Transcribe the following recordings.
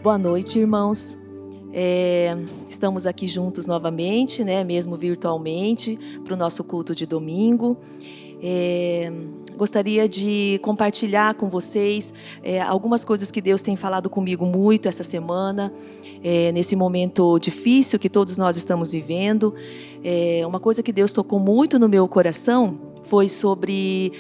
Boa noite, irmãos. Estamos aqui juntos novamente, né, mesmo virtualmente, para o nosso culto de domingo. Gostaria de compartilhar com vocês algumas coisas que Deus tem falado comigo muito essa semana, nesse momento difícil que todos nós estamos vivendo. Uma coisa que Deus tocou muito no meu coração foi sobre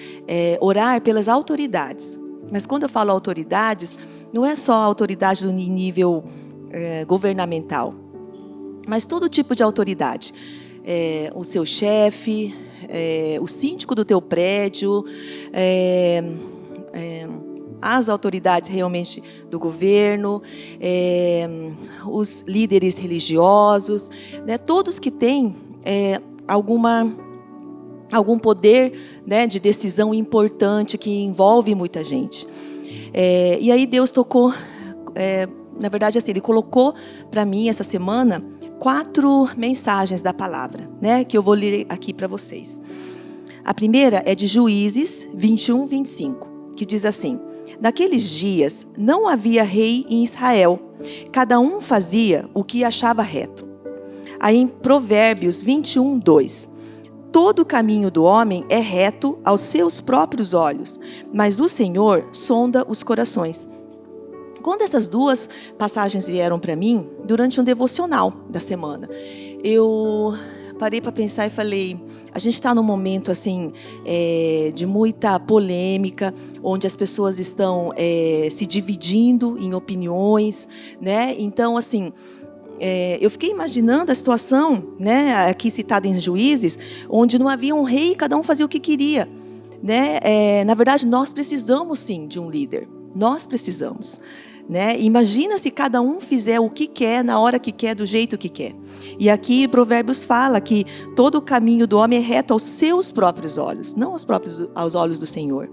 orar pelas autoridades. Mas quando eu falo autoridades, não é só autoridade no nível governamental, mas todo tipo de autoridade. O seu chefe, o síndico do teu prédio, as autoridades realmente do governo, os líderes religiosos, né, todos que têm algum poder, né, de decisão importante que envolve muita gente. E aí Deus tocou, na verdade assim, Ele colocou para mim essa semana 4 mensagens da palavra, né, que eu vou ler aqui para vocês. A primeira é de Juízes 21, 25, que diz assim: naqueles dias não havia rei em Israel, cada um fazia o que achava reto. Aí em Provérbios 21, 2, todo o caminho do homem é reto aos seus próprios olhos, mas o Senhor sonda os corações. Quando essas 2 passagens vieram para mim, durante um devocional da semana, eu parei para pensar e falei, a gente está num momento assim, de muita polêmica, onde as pessoas estão se dividindo em opiniões, né? Então, assim, eu fiquei imaginando a situação, né, aqui citada em Juízes, onde não havia um rei e cada um fazia o que queria, né? Na verdade, nós precisamos sim de um líder, nós precisamos, né? Imagina se cada um fizer o que quer, na hora que quer, do jeito que quer. E aqui Provérbios fala que todo o caminho do homem é reto aos seus próprios olhos, não aos olhos do Senhor.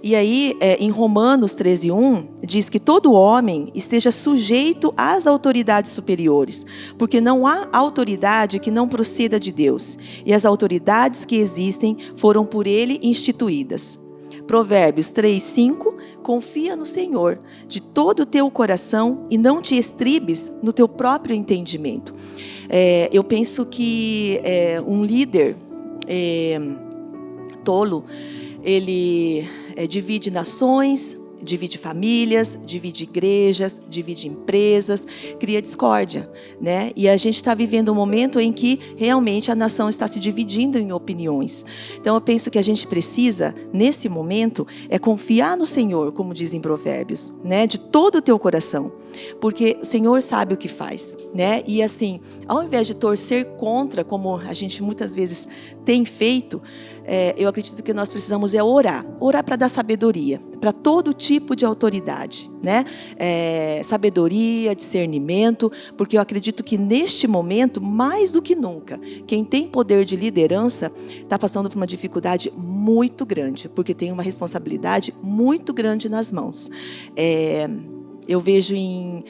E aí, em Romanos 13:1, diz que todo homem esteja sujeito às autoridades superiores, porque não há autoridade que não proceda de Deus, e as autoridades que existem foram por Ele instituídas. Provérbios 3:5, confia no Senhor de todo o teu coração e não te estribes no teu próprio entendimento. Eu penso que um líder tolo, ele divide nações, divide famílias, divide igrejas, divide empresas, cria discórdia, né? E a gente está vivendo um momento em que realmente a nação está se dividindo em opiniões. Então eu penso que a gente precisa, nesse momento, confiar no Senhor, como diz em Provérbios, né? De todo o teu coração, porque o Senhor sabe o que faz, né? E assim, ao invés de torcer contra, como a gente muitas vezes tem feito, eu acredito que nós precisamos orar para dar sabedoria para todo tipo de autoridade, né? Sabedoria, discernimento, porque eu acredito que neste momento, mais do que nunca, quem tem poder de liderança está passando por uma dificuldade muito grande, porque tem uma responsabilidade muito grande nas mãos. Eu vejo em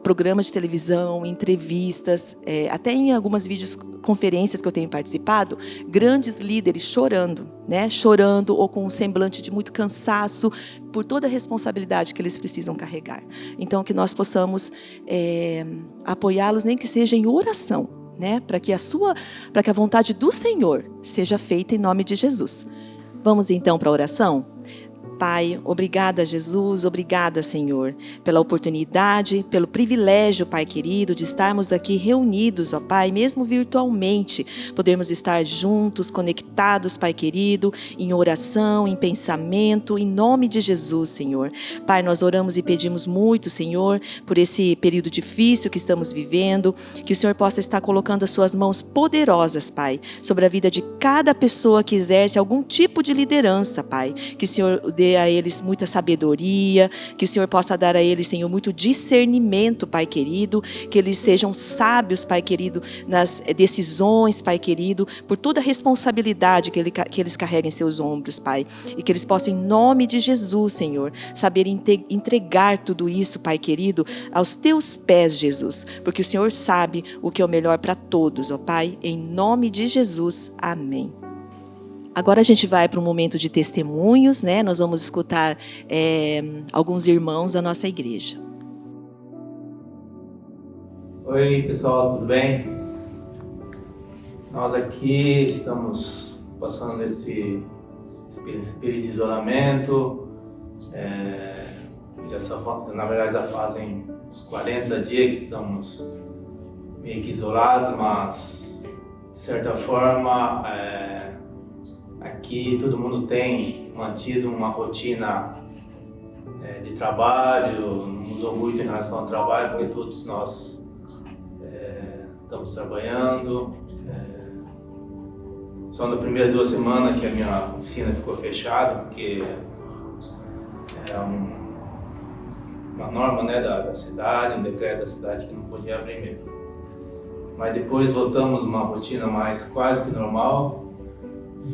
programas de televisão, entrevistas, até em algumas videoconferências que eu tenho participado, grandes líderes chorando, né? Chorando ou com um semblante de muito cansaço por toda a responsabilidade que eles precisam carregar. Então, que nós possamos apoiá-los, nem que seja em oração, né? Para que a vontade do Senhor seja feita em nome de Jesus. Vamos então para a oração? Pai, obrigada, Jesus, obrigada, Senhor, pela oportunidade, pelo privilégio, Pai querido, de estarmos aqui reunidos, ó Pai, mesmo virtualmente, podermos estar juntos, conectados, Pai querido, em oração, em pensamento, em nome de Jesus, Senhor. Pai, nós oramos e pedimos muito, Senhor, por esse período difícil que estamos vivendo, que o Senhor possa estar colocando as suas mãos poderosas, Pai, sobre a vida de cada pessoa que exerce algum tipo de liderança, Pai, que o Senhor dê a eles muita sabedoria, que o Senhor possa dar a eles, Senhor, muito discernimento, Pai querido, que eles sejam sábios, Pai querido, nas decisões, Pai querido, por toda a responsabilidade que eles carregam em seus ombros, Pai, e que eles possam, em nome de Jesus, Senhor, saber entregar tudo isso, Pai querido, aos teus pés, Jesus, porque o Senhor sabe o que é o melhor para todos, ó Pai, em nome de Jesus, amém. Agora a gente vai para um momento de testemunhos, né? Nós vamos escutar alguns irmãos da nossa igreja. Oi pessoal, tudo bem? Nós aqui estamos passando esse período de isolamento. Na verdade já fazem uns 40 dias que estamos meio que isolados, mas de certa forma aqui todo mundo tem mantido uma rotina de trabalho, não mudou muito em relação ao trabalho, porque todos nós estamos trabalhando. Só nas primeiras 2 semanas que a minha oficina ficou fechada, porque era uma norma, né, da cidade, um decreto da cidade que não podia abrir mesmo. Mas depois voltamos a uma rotina mais quase que normal.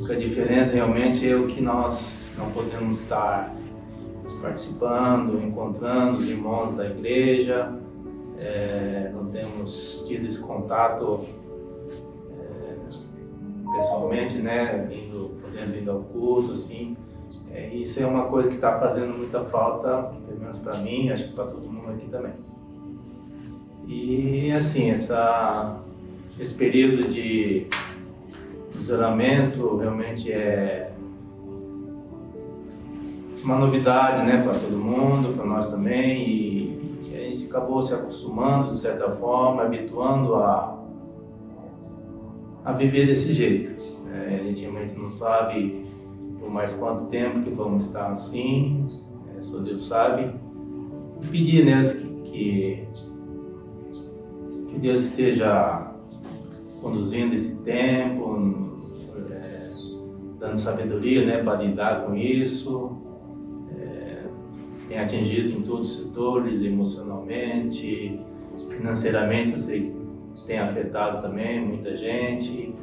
A diferença realmente é o que nós não podemos estar participando, encontrando os irmãos da igreja. Não temos tido esse contato pessoalmente, né, podendo ir ao culto, assim. Isso é uma coisa que está fazendo muita falta, pelo menos para mim, acho que para todo mundo aqui também. E assim, esse período de isolamento realmente é uma novidade, né, para todo mundo, para nós também, e a gente acabou se acostumando de certa forma, habituando a viver desse jeito. A gente realmente não sabe por mais quanto tempo que vamos estar assim, só Deus sabe. E pedir, né, que Deus esteja conduzindo esse tempo, dando sabedoria, né, para lidar com isso. Tem atingido em todos os setores, emocionalmente, financeiramente, eu sei que tem afetado também muita gente,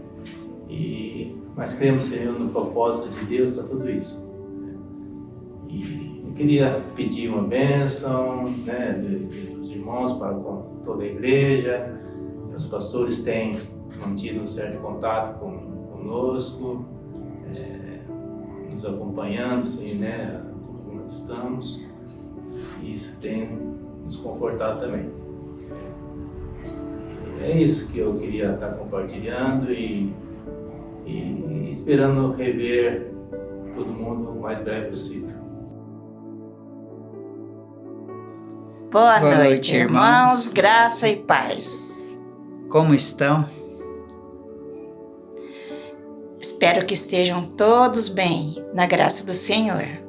mas cremos, Senhor, no propósito de Deus para tudo isso. E eu queria pedir uma bênção, né, dos irmãos para com toda a igreja. Os pastores têm mantido um certo contato conosco, nos acompanhando, assim, né, onde nós estamos, e isso tem nos confortado também. É isso que eu queria estar compartilhando e esperando rever todo mundo o mais breve possível. Boa noite, irmãos, graça e paz. Como estão? Espero que estejam todos bem, na graça do Senhor.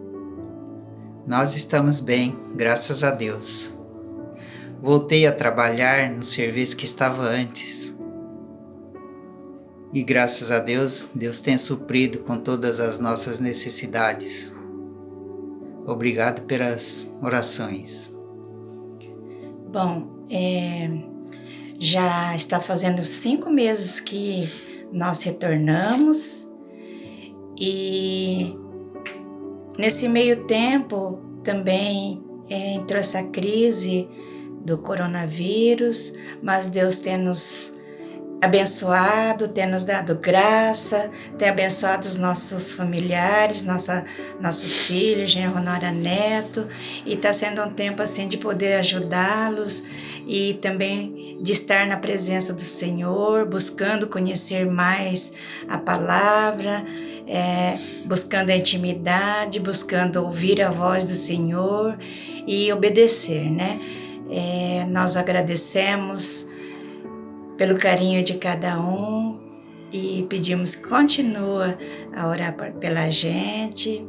Nós estamos bem, graças a Deus. Voltei a trabalhar no serviço que estava antes. E graças a Deus, Deus tem suprido com todas as nossas necessidades. Obrigado pelas orações. Bom, já está fazendo 5 meses que nós retornamos e nesse meio tempo também entrou essa crise do coronavírus, mas Deus tem nos abençoado, tem nos dado graça, tem abençoado os nossos familiares, nossos filhos, genro, nora, neto, e está sendo um tempo assim de poder ajudá-los e também de estar na presença do Senhor, buscando conhecer mais a palavra, buscando a intimidade, buscando ouvir a voz do Senhor e obedecer, né? Nós agradecemos pelo carinho de cada um e pedimos que continue a orar pela gente.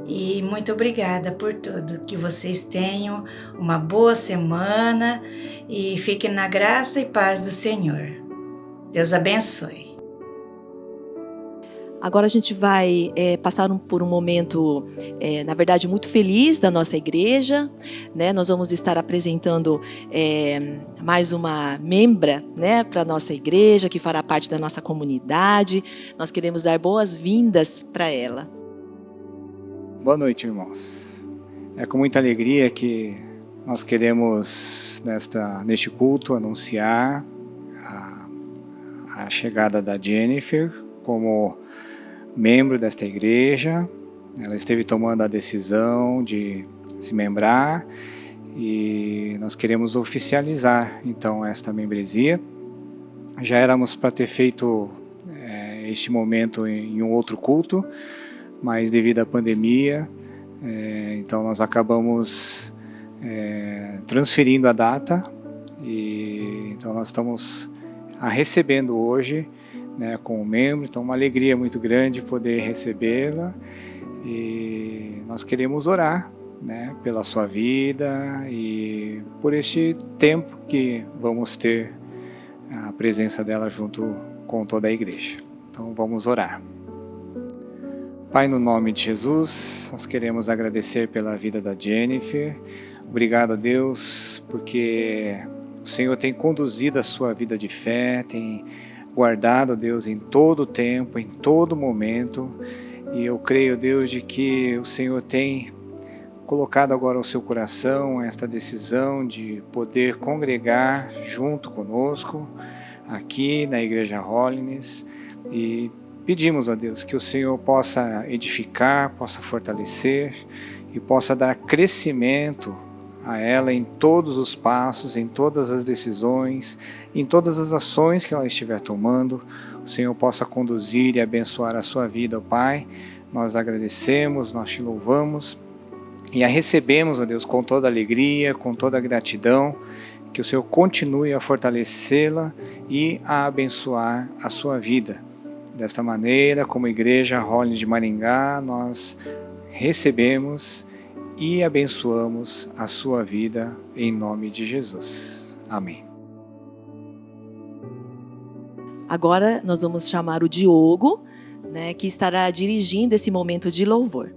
E muito obrigada por tudo. Que vocês tenham uma boa semana e fiquem na graça e paz do Senhor. Deus abençoe. Agora a gente vai passar por um momento, na verdade, muito feliz da nossa igreja, né? Nós vamos estar apresentando mais uma membra, né, para a nossa igreja, que fará parte da nossa comunidade. Nós queremos dar boas-vindas para ela. Boa noite, irmãos. É com muita alegria que nós queremos, neste culto, anunciar a chegada da Jennifer como membro desta igreja. Ela esteve tomando a decisão de se membrar e nós queremos oficializar então esta membresia. Já éramos para ter feito este momento em um outro culto, mas devido à pandemia, então nós acabamos transferindo a data, e então nós estamos recebendo hoje, né, com o membro. Então uma alegria muito grande poder recebê-la, e nós queremos orar, né, pela sua vida e por este tempo que vamos ter a presença dela junto com toda a igreja. Então vamos orar. Pai, no nome de Jesus, nós queremos agradecer pela vida da Jennifer. Obrigado a Deus, porque o Senhor tem conduzido a sua vida de fé, tem guardado, Deus, em todo o tempo, em todo momento. E eu creio, Deus, de que o Senhor tem colocado agora ao seu coração esta decisão de poder congregar junto conosco aqui na Igreja Holiness, e pedimos a Deus que o Senhor possa edificar, possa fortalecer e possa dar crescimento a ela em todos os passos, em todas as decisões, em todas as ações que ela estiver tomando. O Senhor possa conduzir e abençoar a sua vida, ó Pai. Nós agradecemos, nós te louvamos e a recebemos, ó Deus, com toda alegria, com toda gratidão. Que o Senhor continue a fortalecê-la e a abençoar a sua vida. Desta maneira, como Igreja Holiness de Maringá, nós recebemos e abençoamos a sua vida em nome de Jesus. Amém. Agora nós vamos chamar o Diogo, né, que estará dirigindo esse momento de louvor.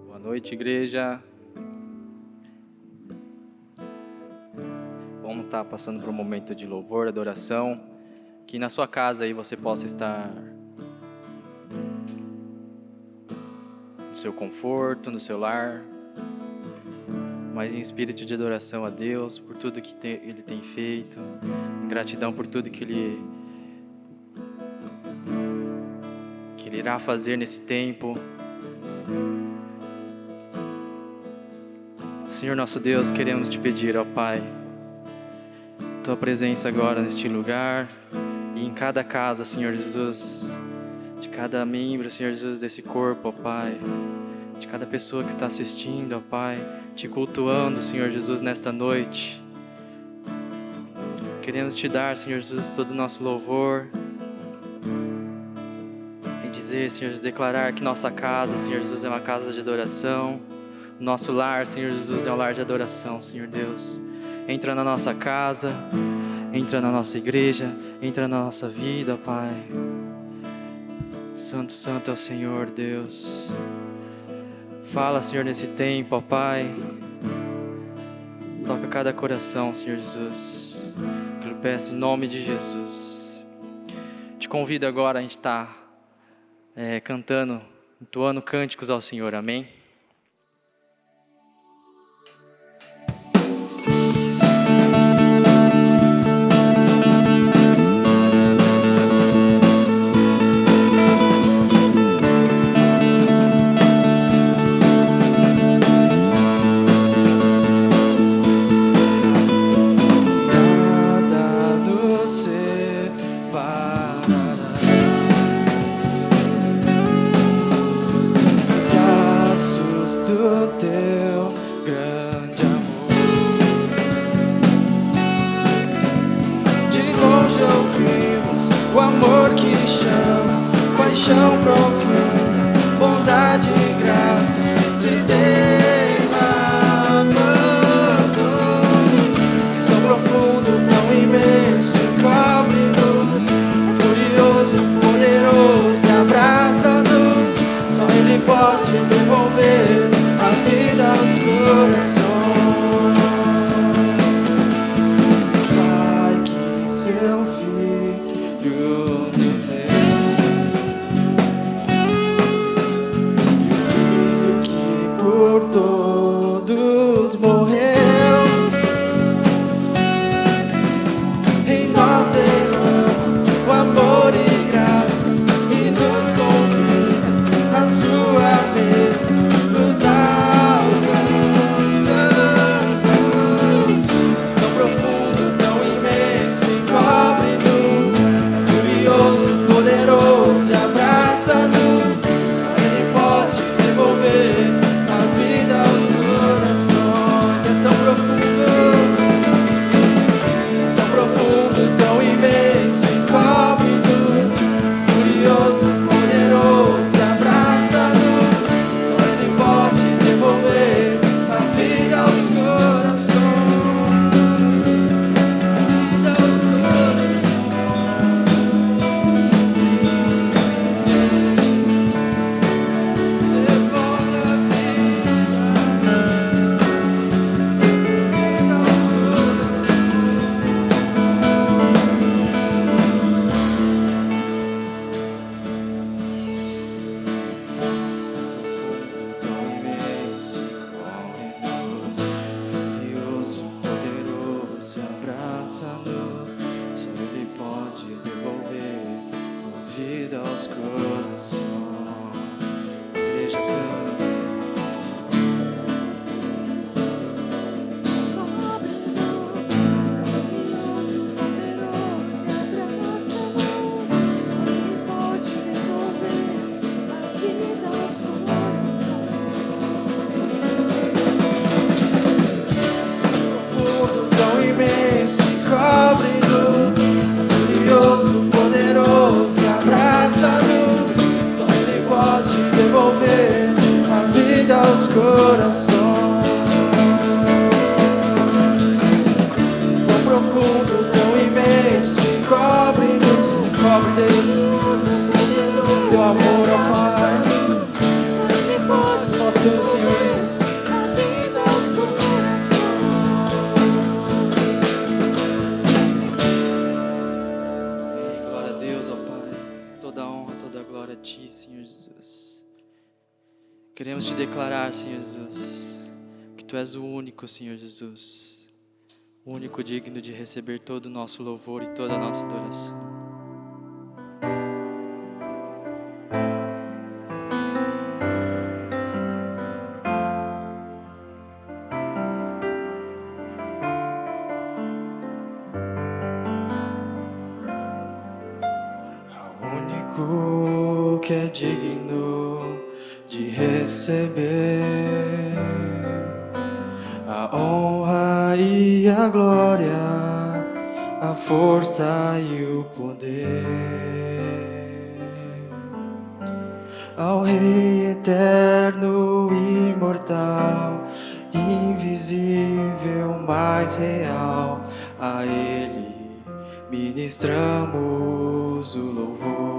Boa noite, igreja. Vamos estar passando por um momento de louvor, adoração. Que na sua casa aí você possa estar no seu conforto, no seu lar, mas em espírito de adoração a Deus por tudo que Ele tem feito, em gratidão por tudo que Ele irá fazer nesse tempo. Senhor nosso Deus, queremos te pedir, ó Pai, Tua presença agora neste lugar e em cada casa, Senhor Jesus, de cada membro, Senhor Jesus, desse corpo, ó Pai, de cada pessoa que está assistindo, ó Pai, te cultuando, Senhor Jesus, nesta noite. Queremos te dar, Senhor Jesus, todo o nosso louvor e dizer, Senhor Jesus, declarar que nossa casa, Senhor Jesus, é uma casa de adoração. Nosso lar, Senhor Jesus, é um lar de adoração, Senhor Deus. Entra na nossa casa, entra na nossa igreja, entra na nossa vida, Pai. Santo, santo é o Senhor, Deus. Fala, Senhor, nesse tempo, ó Pai. Toca cada coração, Senhor Jesus. Eu peço em nome de Jesus. Te convido agora, a gente está cantando, entoando cânticos ao Senhor, amém? Seu filho nos deu. Ti, Senhor Jesus. Queremos Te declarar, Senhor Jesus, que Tu és o único, Senhor Jesus, o único digno de receber todo o nosso louvor e toda a nossa adoração. Que é digno de receber a honra e a glória, a força e o poder, ao Rei eterno, imortal, invisível, mais real, a Ele ministramos o louvor.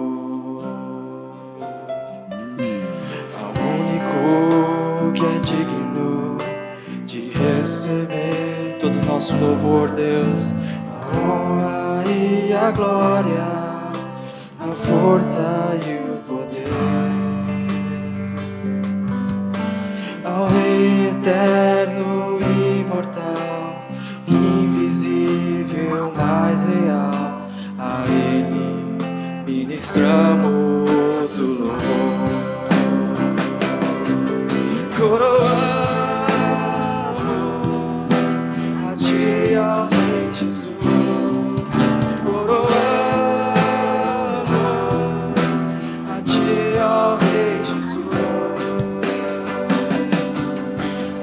Que é digno de receber todo o nosso louvor, Deus, a honra e a glória, a força e o poder, ao Rei eterno, imortal, invisível, mais real, a Ele ministramos o louvor. Coroamos a Ti, ó Rei Jesus. Coroamos a Ti, ó Rei Jesus.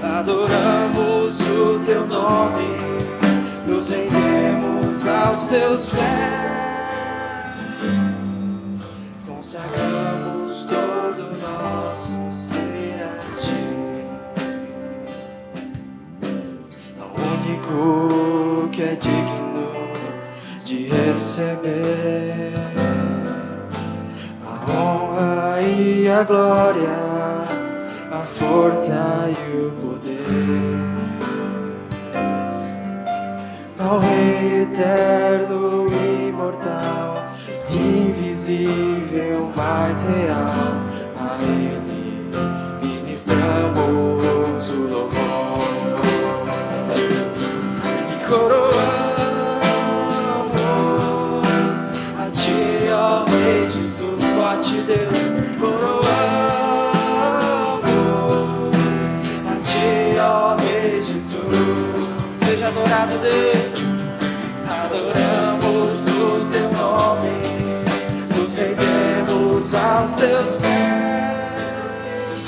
Adoramos o Teu nome, nos rendemos aos Teus pés, consagramos todo nosso ser. Que é digno de receber a honra e a glória, a força e o poder, ao Rei eterno, imortal, invisível, mais real, a Ele ministramos o louvor. Coroamos a Ti, ó Rei Jesus, só a Ti, Deus. Coroamos a Ti, ó Rei Jesus. Seja adorado, Deus. Adoramos o Teu nome, nos rendemos aos Teus pés,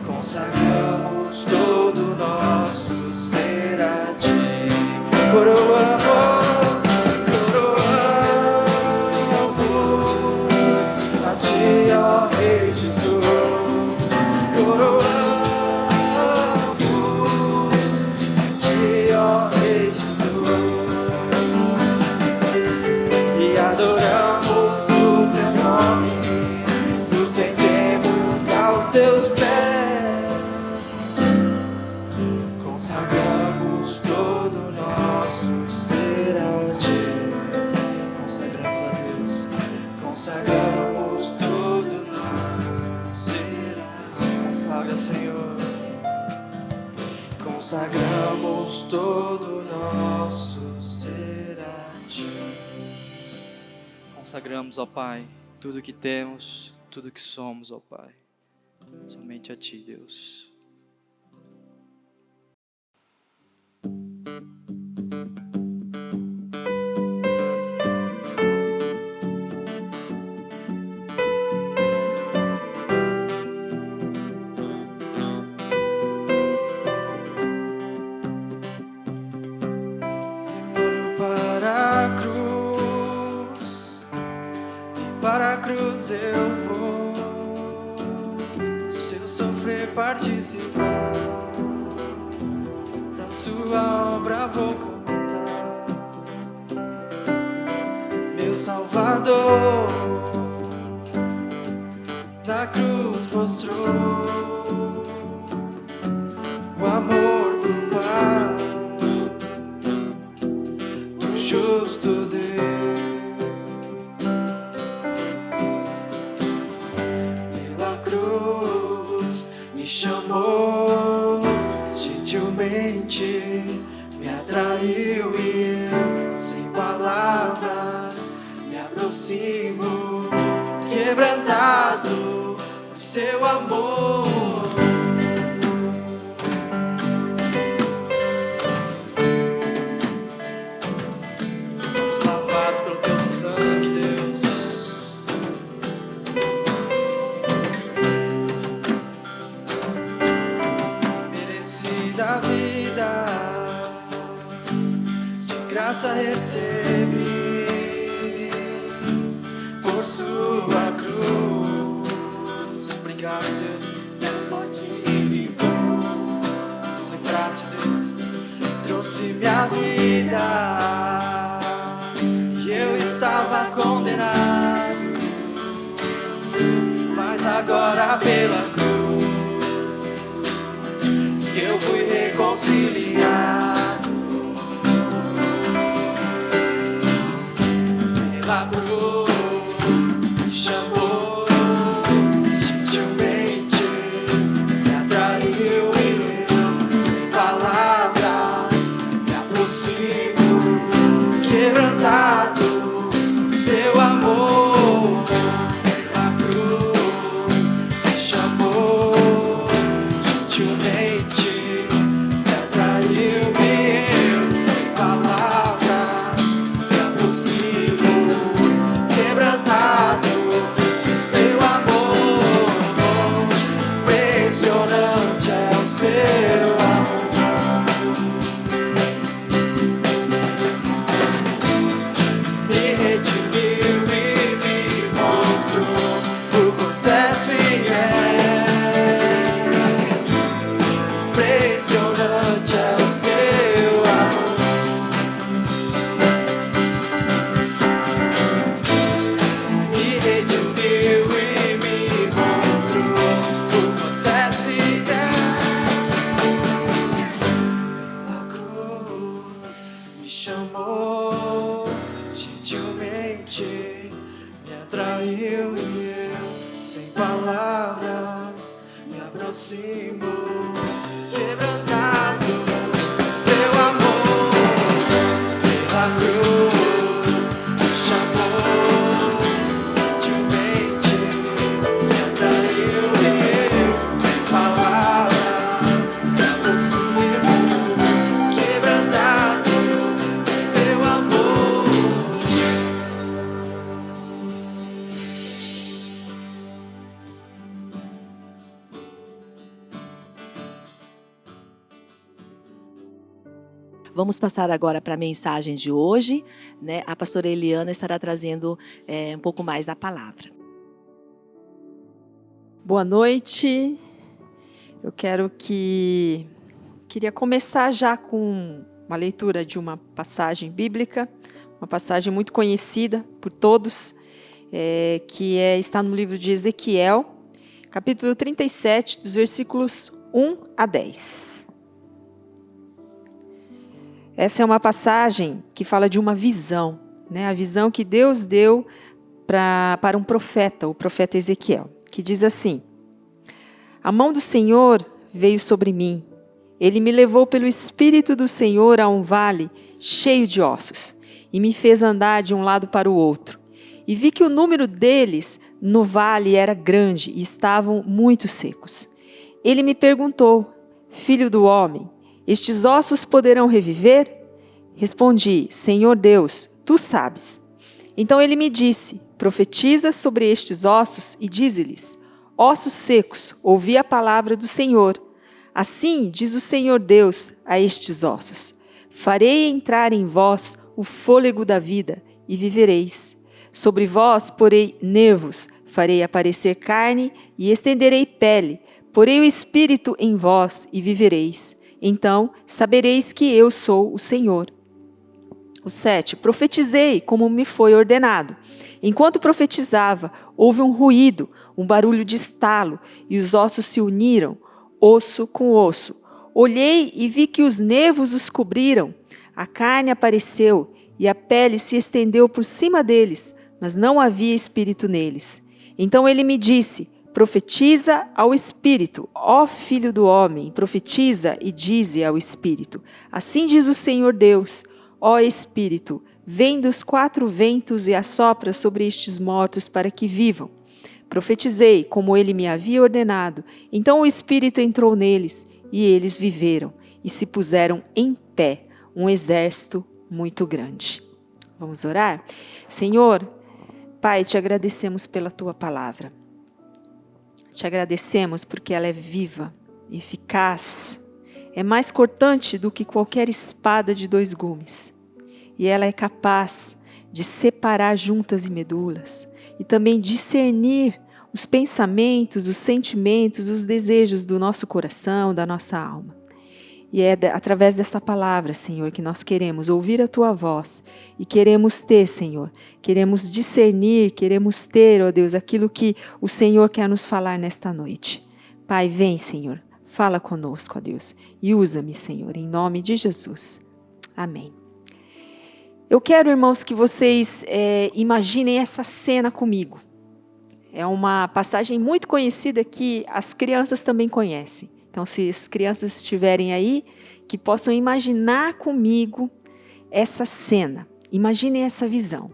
consagramos todo o nosso ser a Ti. Coroamos a Ti, ó Rei Jesus. Coroamos a Ti, ó Rei Jesus. E adoramos o Teu nome, nos rendemos aos Teus pés, consagramos todo o nosso ser a Ti. Consagramos a Deus, consagramos todo o nosso ser a Ti. Consagra, Senhor. Consagramos todo o nosso ser a Ti. Consagramos, ó Pai, tudo que temos, tudo que somos, ó Pai, somente a Ti, Deus. Para a cruz eu vou, se eu sofrer participar da Sua obra vou cantar. Meu Salvador na cruz mostrou o amor do Pai, do justo Deus. aproximo, quebrantado o seu amor. Somos lavados pelo teu sangue, Deus. Merecida a vida, de graça recebi por sua cruz. Obrigado, Deus, pelo motivo. Nos livraste, Deus, trouxe minha vida. E eu estava condenado, mas agora pela cruz eu fui reconciliado. Pela cruz me chamou gentilmente, me atraiu e eu, sem palavras, me aproximo, quebrantado do seu amor. Pela cruz me chamou gentilmente, me atraiu e eu, sem palavras, me aproximo, quebrantado do seu amor. Impressionante é o seu amor. Me redimiu e me mostrou o quanto és fiel. Impressionante é o seu amor. Me redimiu e me mostrou o quanto és fiel. Pela cruz me chamou gentilmente, me atraiu e eu, sem palavras, me aproximo, quebrantado do seu amor. Pela cruz me chamou gentilmente, me atraiu e eu, sem palavras, me aproximo, quebrantado do seu amor. Vamos passar agora para a mensagem de hoje, né? A pastora Eliana estará trazendo um pouco mais da palavra. Boa noite. Eu queria começar já com uma leitura de uma passagem bíblica, uma passagem muito conhecida por todos, está no livro de Ezequiel, capítulo 37, dos versículos 1 a 10. Essa é uma passagem que fala de uma visão, né? A visão que Deus deu para um profeta, o profeta Ezequiel, que diz assim: a mão do Senhor veio sobre mim, ele me levou pelo Espírito do Senhor a um vale cheio de ossos, e me fez andar de um lado para o outro. E vi que o número deles no vale era grande e estavam muito secos. Ele me perguntou: filho do homem, estes ossos poderão reviver? Respondi: Senhor Deus, tu sabes. Então ele me disse: profetiza sobre estes ossos e dize-lhes: ossos secos, ouvi a palavra do Senhor. Assim diz o Senhor Deus a estes ossos: farei entrar em vós o fôlego da vida e vivereis. Sobre vós porei nervos, farei aparecer carne e estenderei pele, porei o espírito em vós e vivereis. Então sabereis que eu sou o Senhor. O 7. Profetizei como me foi ordenado. Enquanto profetizava, houve um ruído, um barulho de estalo, e os ossos se uniram, osso com osso. Olhei e vi que os nervos os cobriram. A carne apareceu e a pele se estendeu por cima deles, mas não havia espírito neles. Então ele me disse: profetiza ao Espírito, ó Filho do homem, profetiza e dize ao Espírito: assim diz o Senhor Deus: ó Espírito, vem dos 4 ventos e assopra sobre estes mortos para que vivam. Profetizei, como ele me havia ordenado. Então o Espírito entrou neles, e eles viveram, e se puseram em pé, um exército muito grande. Vamos orar? Senhor, Pai, te agradecemos pela tua palavra. Te agradecemos porque ela é viva, eficaz, é mais cortante do que qualquer espada de 2 gumes. E ela é capaz de separar juntas e medulas e também discernir os pensamentos, os sentimentos, os desejos do nosso coração, da nossa alma. E é através dessa palavra, Senhor, que nós queremos ouvir a Tua voz e queremos ter, Senhor, queremos discernir, queremos ter, ó Deus, aquilo que o Senhor quer nos falar nesta noite. Pai, vem, Senhor, fala conosco, ó Deus, e usa-me, Senhor, em nome de Jesus. Amém. Eu quero, irmãos, que vocês imaginem essa cena comigo. É uma passagem muito conhecida que as crianças também conhecem. Então, se as crianças estiverem aí, que possam imaginar comigo essa cena. Imaginem essa visão.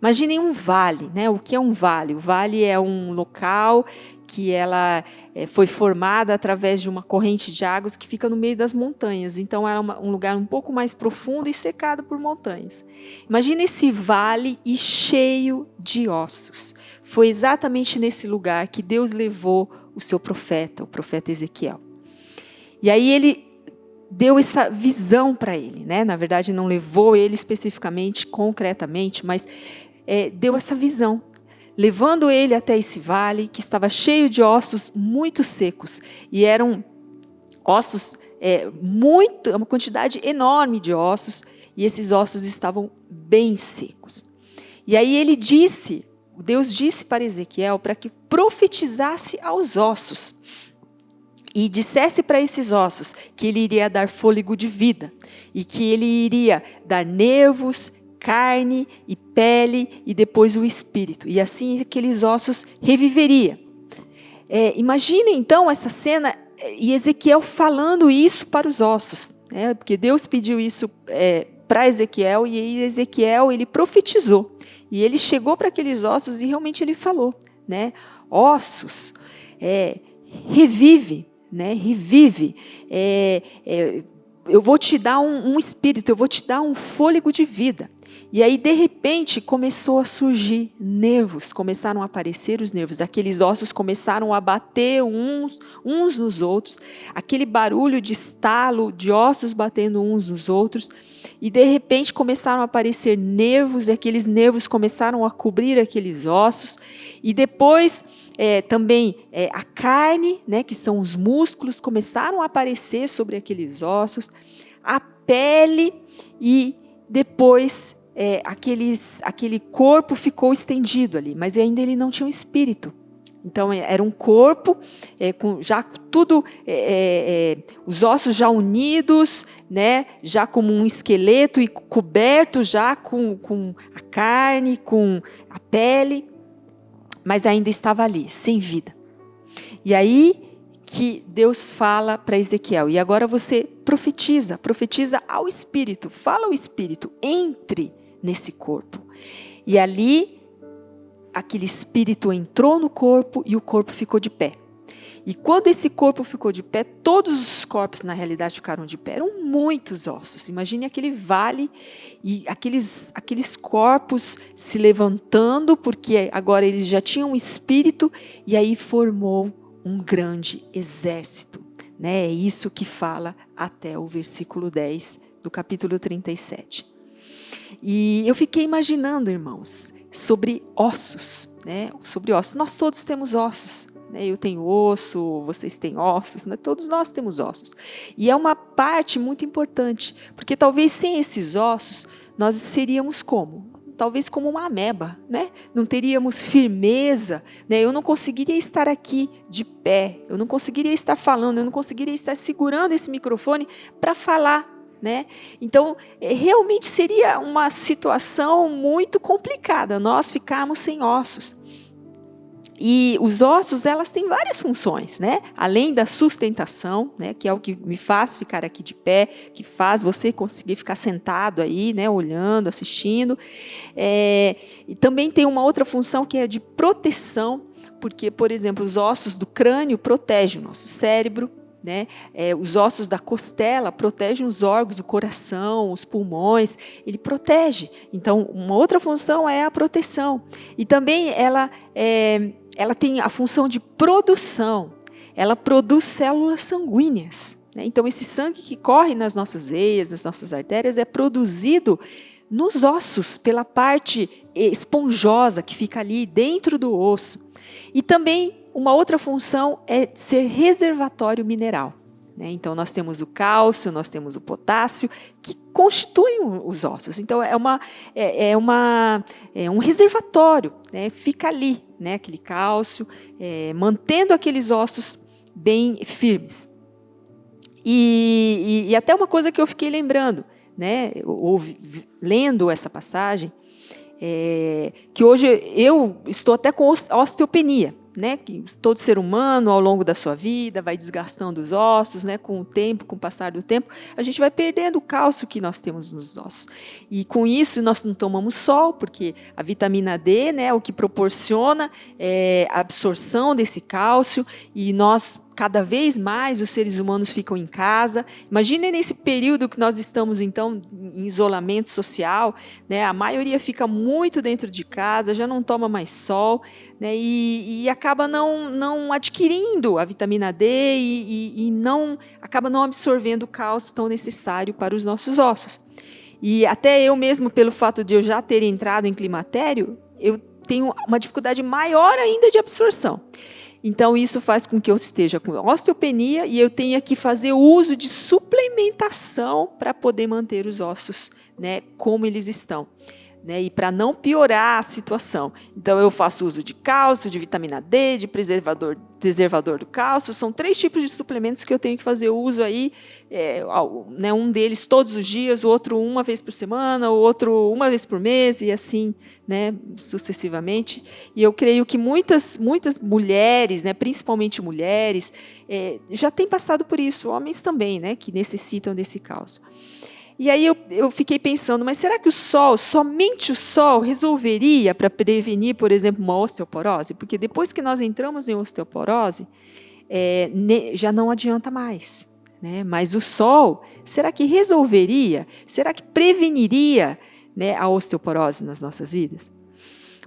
Imaginem um vale, né? O que é um vale? O vale é um local que ela foi formada através de uma corrente de águas que fica no meio das montanhas. Então, era um lugar um pouco mais profundo e cercado por montanhas. Imagine esse vale e cheio de ossos. Foi exatamente nesse lugar que Deus levou o seu profeta, o profeta Ezequiel. E aí ele deu essa visão para ele, né? Na verdade, não levou ele especificamente, concretamente, mas deu essa visão, levando ele até esse vale que estava cheio de ossos muito secos. E eram ossos, uma quantidade enorme de ossos, e esses ossos estavam bem secos. E aí Deus disse para Ezequiel para que profetizasse aos ossos e dissesse para esses ossos que ele iria dar fôlego de vida e que ele iria dar nervos, carne e pele e depois o espírito. E assim aqueles ossos reviveriam. Imagine então essa cena e Ezequiel falando isso para os ossos, né? Porque Deus pediu isso para Ezequiel e aí Ezequiel ele profetizou. E ele chegou para aqueles ossos e realmente ele falou, né? Ossos, revive, né? Revive. Eu vou te dar um espírito, eu vou te dar um fôlego de vida. E aí, de repente, começou a surgir nervos, começaram a aparecer os nervos. Aqueles ossos começaram a bater uns nos outros, aquele barulho de estalo de ossos batendo uns nos outros. E, de repente, começaram a aparecer nervos, e aqueles nervos começaram a cobrir aqueles ossos. E depois, também, a carne, né, que são os músculos, começaram a aparecer sobre aqueles ossos. A pele e depois aquele corpo ficou estendido ali, mas ainda ele não tinha um espírito. Então era um corpo com já tudo, os ossos já unidos, né, já como um esqueleto e coberto já com a carne, com a pele, mas ainda estava ali, sem vida. E aí que Deus fala para Ezequiel, e agora você profetiza ao Espírito, fala ao Espírito, entre nesse corpo. E ali, aquele Espírito entrou no corpo e o corpo ficou de pé. E quando esse corpo ficou de pé, todos os corpos na realidade ficaram de pé, eram muitos ossos. Imagine aquele vale e aqueles corpos se levantando, porque agora eles já tinham um Espírito, e aí formou um grande exército, né? É isso que fala até o versículo 10 do capítulo 37. E eu fiquei imaginando, irmãos, sobre ossos, né? Sobre ossos. Nós todos temos ossos, né? Eu tenho osso, vocês têm ossos, né? Todos nós temos ossos. E é uma parte muito importante, porque talvez sem esses ossos, nós seríamos como? Talvez como uma ameba, né? Não teríamos firmeza, né? Eu não conseguiria estar aqui de pé, eu não conseguiria estar falando, eu não conseguiria estar segurando esse microfone para falar, né? Então, realmente seria uma situação muito complicada, nós ficarmos sem ossos. E os ossos, elas têm várias funções, né? Além da sustentação, né? Que é o que me faz ficar aqui de pé, que faz você conseguir ficar sentado aí, né? Olhando, assistindo. E também tem uma outra função que é de proteção, porque, por exemplo, os ossos do crânio protegem o nosso cérebro, né? Os ossos da costela protegem os órgãos, o coração, os pulmões, ele protege. Então, uma outra função é a proteção. E também ela tem a função de produção. Ela produz células sanguíneas, né? Então, esse sangue que corre nas nossas veias, nas nossas artérias, é produzido nos ossos, pela parte esponjosa que fica ali dentro do osso. E também uma outra função é ser reservatório mineral, né? Então, nós temos o cálcio, nós temos o potássio, que constituem os ossos. Então, é um reservatório, né? Fica ali, né? Aquele cálcio, mantendo aqueles ossos bem firmes. E até uma coisa que eu fiquei lembrando, né? Lendo essa passagem, que hoje eu estou até com osteopenia, né? Que todo ser humano, ao longo da sua vida, vai desgastando os ossos, né? Com o tempo, com o passar do tempo, a gente vai perdendo o cálcio que nós temos nos ossos. E com isso, nós não tomamos sol, porque a vitamina D, né? O que proporciona a absorção desse cálcio, e nós, cada vez mais, os seres humanos ficam em casa. Imaginem nesse período que nós estamos, então, em isolamento social, né? A maioria fica muito dentro de casa, já não toma mais sol, né? E acaba não adquirindo a vitamina D e acaba não absorvendo o cálcio tão necessário para os nossos ossos. E até eu mesmo, pelo fato de eu já ter entrado em climatério, eu tenho uma dificuldade maior ainda de absorção. Então, isso faz com que eu esteja com osteopenia e eu tenha que fazer uso de suplementação para poder manter os ossos, né, como eles estão, né, e para não piorar a situação. Então, eu faço uso de cálcio, de vitamina D, de preservador do cálcio. São 3 tipos de suplementos que eu tenho que fazer uso aí, né, um deles todos os dias, o outro uma vez por semana, o outro uma vez por mês, e assim, né, sucessivamente. E eu creio que muitas mulheres, né, principalmente mulheres, já têm passado por isso, homens também, né, que necessitam desse cálcio. E aí eu fiquei pensando, mas será que somente o sol resolveria para prevenir, por exemplo, uma osteoporose? Porque depois que nós entramos em osteoporose, já não adianta mais, né? Mas o sol, será que resolveria? Será que preveniria, né, a osteoporose nas nossas vidas?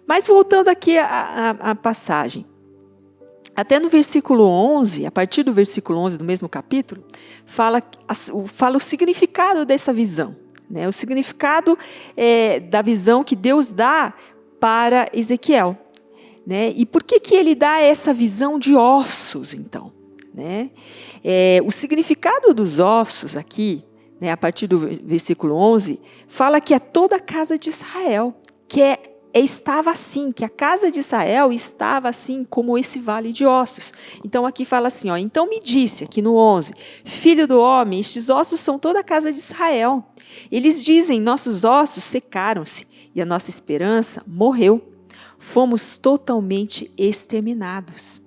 Mas voltando aqui à passagem, até no versículo 11, a partir do versículo 11 do mesmo capítulo, fala o significado dessa visão, né? O significado da visão que Deus dá para Ezequiel, né? E por que ele dá essa visão de ossos, então, né? O significado dos ossos aqui, né, a partir do versículo 11, fala que é toda a casa de Israel, que estava assim, que a casa de Israel estava assim como esse vale de ossos. Então aqui fala assim, então me disse, aqui no 11, filho do homem, estes ossos são toda a casa de Israel. Eles dizem, nossos ossos secaram-se e a nossa esperança morreu. Fomos totalmente exterminados.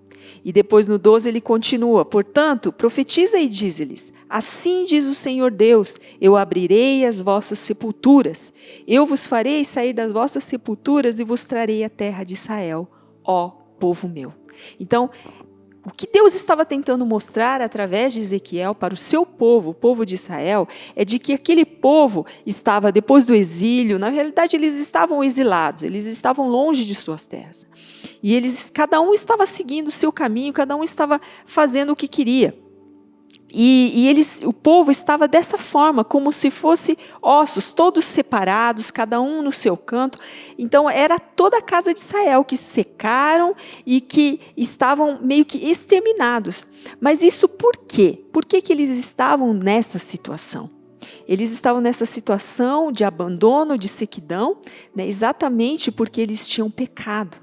E depois no 12 ele continua, portanto, profetiza e dize-lhes, assim diz o Senhor Deus, eu abrirei as vossas sepulturas, eu vos farei sair das vossas sepulturas e vos trarei a terra de Israel, ó povo meu. Então, o que Deus estava tentando mostrar através de Ezequiel para o seu povo, o povo de Israel, é de que aquele povo estava, depois do exílio, na realidade eles estavam exilados, eles estavam longe de suas terras. E cada um estava seguindo o seu caminho, cada um estava fazendo o que queria. E o povo estava dessa forma, como se fosse ossos, todos separados, cada um no seu canto. Então, era toda a casa de Israel que secaram e que estavam meio que exterminados. Mas isso por quê? Por que eles estavam nessa situação? Eles estavam nessa situação de abandono, de sequidão, né, exatamente porque eles tinham pecado.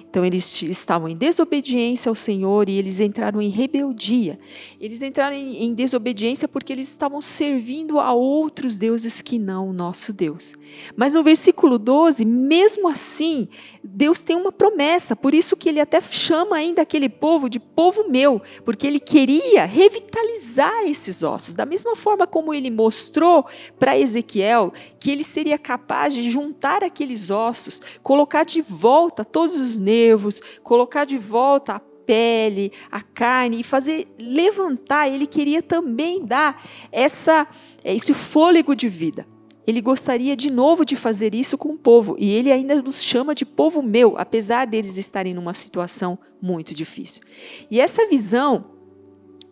Então eles estavam em desobediência ao Senhor e eles entraram em rebeldia. Eles entraram em desobediência porque eles estavam servindo a outros deuses que não o nosso Deus. Mas no versículo 12, mesmo assim, Deus tem uma promessa, por isso que ele até chama ainda aquele povo de povo meu, porque ele queria revitalizar esses ossos, da mesma forma como ele mostrou para Ezequiel que ele seria capaz de juntar aqueles ossos, colocar de volta todos os nervos, colocar de volta a pele, a carne e fazer levantar. Ele queria também dar esse fôlego de vida. Ele gostaria de novo de fazer isso com o povo, e ele ainda nos chama de povo meu, apesar deles estarem numa situação muito difícil. E essa visão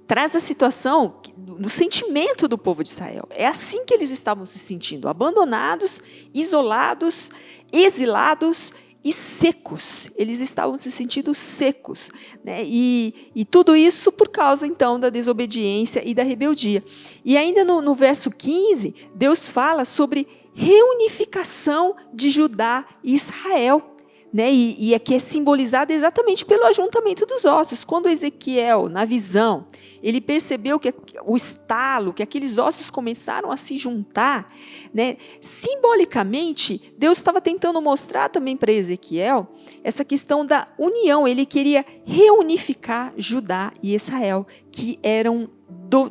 traz a situação no sentimento do povo de Israel. É assim que eles estavam se sentindo, abandonados, isolados, exilados e secos. Eles estavam se sentindo secos, né? E tudo isso por causa, então, da desobediência e da rebeldia. E ainda no verso 15, Deus fala sobre reunificação de Judá e Israel. Né? E aqui é simbolizado exatamente pelo ajuntamento dos ossos. Quando Ezequiel, na visão, ele percebeu que o estalo, que aqueles ossos começaram a se juntar, né? Simbolicamente, Deus estava tentando mostrar também para Ezequiel essa questão da união. Ele queria reunificar Judá e Israel, que eram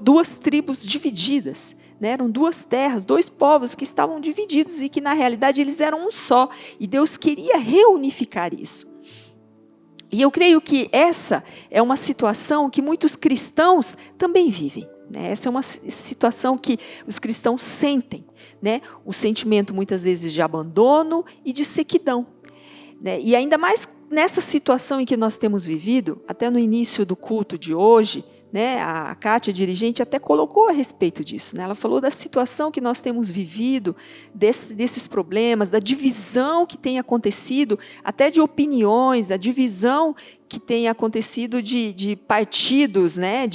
duas tribos divididas. Né? Eram duas terras, dois povos que estavam divididos e que, na realidade, eles eram um só. E Deus queria reunificar isso. E eu creio que essa é uma situação que muitos cristãos também vivem. Né? Essa é uma situação que os cristãos sentem. Né? O sentimento, muitas vezes, de abandono e de sequidão. Né? E ainda mais nessa situação em que nós temos vivido, até no início do culto de hoje, né, a Kátia, dirigente, até colocou a respeito disso. Né? Ela falou da situação que nós temos vivido, desses problemas, da divisão que tem acontecido, até de opiniões, a divisão que tem acontecido de partidos, né?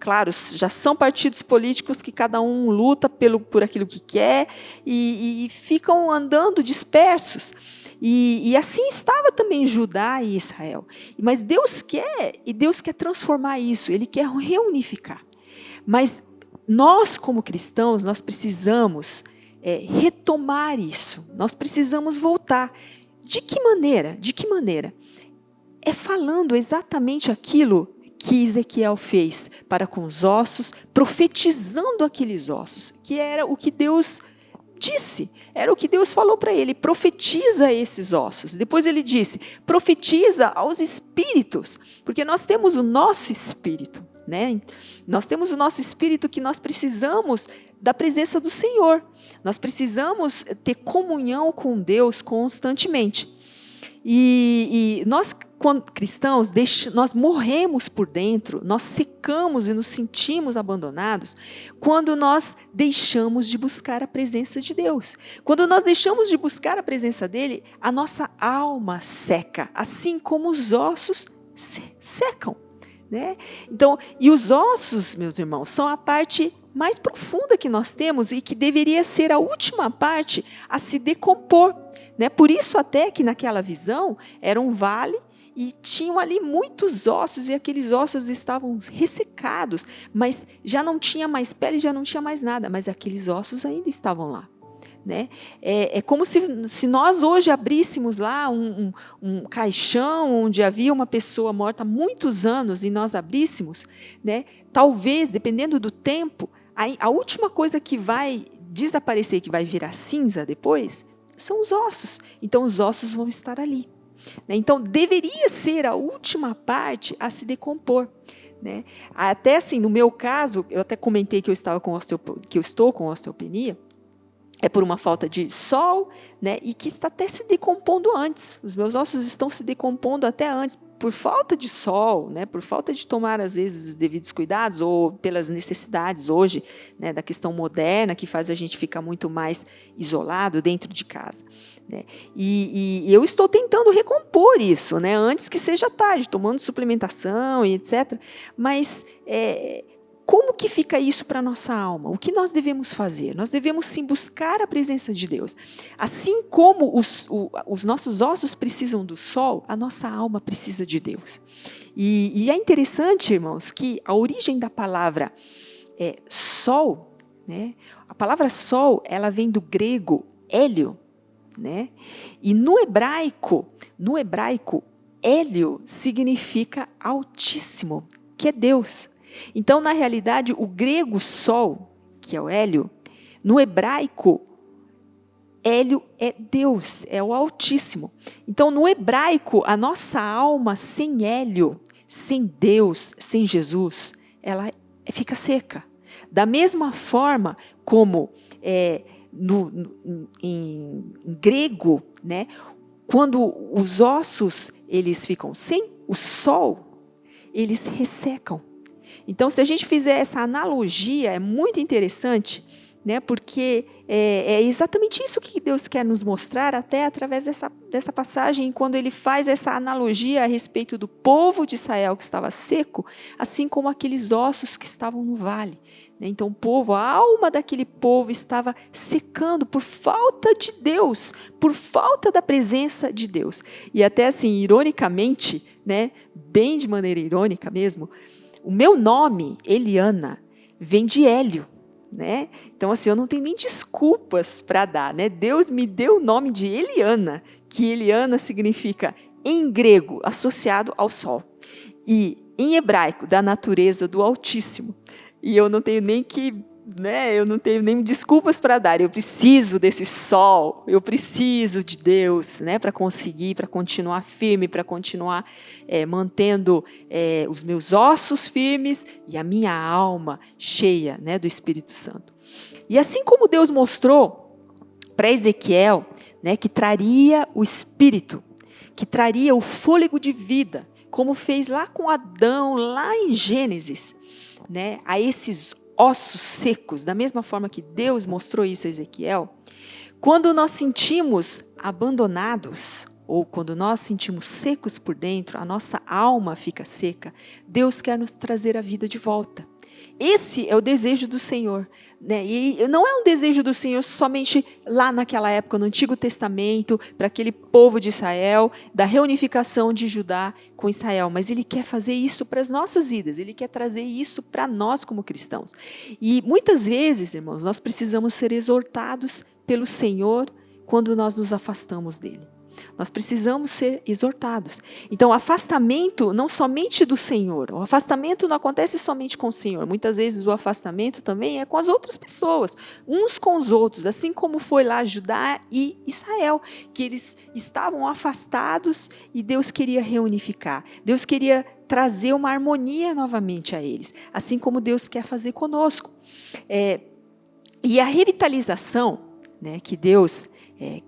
Claro, já são partidos políticos que cada um luta por aquilo que quer e ficam andando dispersos. E assim estava também Judá e Israel. Mas Deus quer transformar isso, Ele quer reunificar. Mas nós, como cristãos, nós precisamos retomar isso, nós precisamos voltar. De que maneira? De que maneira? É falando exatamente aquilo que Ezequiel fez para com os ossos, profetizando aqueles ossos, que era o que Deus disse, era o que Deus falou para ele: profetiza esses ossos. Depois ele disse: profetiza aos espíritos, porque nós temos o nosso espírito, né? Nós temos o nosso espírito que nós precisamos da presença do Senhor, nós precisamos ter comunhão com Deus constantemente. E nós, quando cristãos, nós morremos por dentro, nós secamos e nos sentimos abandonados quando nós deixamos de buscar a presença de Deus. Quando nós deixamos de buscar a presença dEle, a nossa alma seca, assim como os ossos secam. Né? Então, e os ossos, meus irmãos, são a parte mais profunda que nós temos e que deveria ser a última parte a se decompor. Né? Por isso até que naquela visão era um vale e tinham ali muitos ossos e aqueles ossos estavam ressecados, mas já não tinha mais pele, já não tinha mais nada, mas aqueles ossos ainda estavam lá. Né? É como se nós hoje abríssemos lá um caixão onde havia uma pessoa morta há muitos anos e nós abríssemos, né? Talvez, dependendo do tempo, a última coisa que vai desaparecer, que vai virar cinza depois, são os ossos. Então, os ossos vão estar ali. Né? Então, deveria ser a última parte a se decompor. Né? Até assim, no meu caso, eu até comentei que eu estou com osteopenia, é por uma falta de sol, né, e que está até se decompondo antes. Os meus ossos estão se decompondo até antes, por falta de sol, né, por falta de tomar, às vezes, os devidos cuidados, ou pelas necessidades hoje, né, da questão moderna, que faz a gente ficar muito mais isolado dentro de casa. Né? E eu estou tentando recompor isso, né, antes que seja tarde, tomando suplementação e etc. Mas como que fica isso para a nossa alma? O que nós devemos fazer? Nós devemos sim buscar a presença de Deus. Assim como os nossos ossos precisam do sol, a nossa alma precisa de Deus. E é interessante, irmãos, que a origem da palavra sol, né? A palavra sol, ela vem do grego hélio, né? E no hebraico, hélio significa altíssimo, que é Deus. Então, na realidade, o grego sol, que é o hélio, no hebraico, hélio é Deus, é o Altíssimo. Então, no hebraico, a nossa alma sem hélio, sem Deus, sem Jesus, ela fica seca. Da mesma forma como em grego, né, quando os ossos eles ficam sem o sol, eles ressecam. Então, se a gente fizer essa analogia, é muito interessante, né, porque é exatamente isso que Deus quer nos mostrar, até através dessa passagem, quando ele faz essa analogia a respeito do povo de Israel que estava seco, assim como aqueles ossos que estavam no vale. Então, o povo, a alma daquele povo estava secando por falta de Deus, por falta da presença de Deus. E até assim, ironicamente, né, bem de maneira irônica mesmo, o meu nome, Eliana, vem de hélio, né? Então, assim, eu não tenho nem desculpas para dar, né? Deus me deu o nome de Eliana, que Eliana significa, em grego, associado ao sol, e em hebraico, da natureza do Altíssimo. E eu não tenho nem eu não tenho nem desculpas para dar. Eu preciso desse sol, eu preciso de Deus, né, para continuar firme, para continuar mantendo os meus ossos firmes e a minha alma cheia, né, do Espírito Santo. E assim como Deus mostrou para Ezequiel, né, que traria o Espírito, que traria o fôlego de vida, como fez lá com Adão, lá em Gênesis, né, a esses ossos secos, da mesma forma que Deus mostrou isso a Ezequiel, quando nós sentimos abandonados, ou quando nós sentimos secos por dentro, a nossa alma fica seca, Deus quer nos trazer a vida de volta. Esse é o desejo do Senhor, né? E não é um desejo do Senhor somente lá naquela época, no Antigo Testamento, para aquele povo de Israel, da reunificação de Judá com Israel, mas Ele quer fazer isso para as nossas vidas, Ele quer trazer isso para nós como cristãos. E muitas vezes, irmãos, nós precisamos ser exortados pelo Senhor quando nós nos afastamos dEle. Nós precisamos ser exortados. Então, o afastamento não somente do Senhor, o afastamento não acontece somente com o Senhor. Muitas vezes o afastamento também é com as outras pessoas, uns com os outros, assim como foi lá Judá e Israel, que eles estavam afastados e Deus queria reunificar. Deus queria trazer uma harmonia novamente a eles, assim como Deus quer fazer conosco. E a revitalização, né, que Deus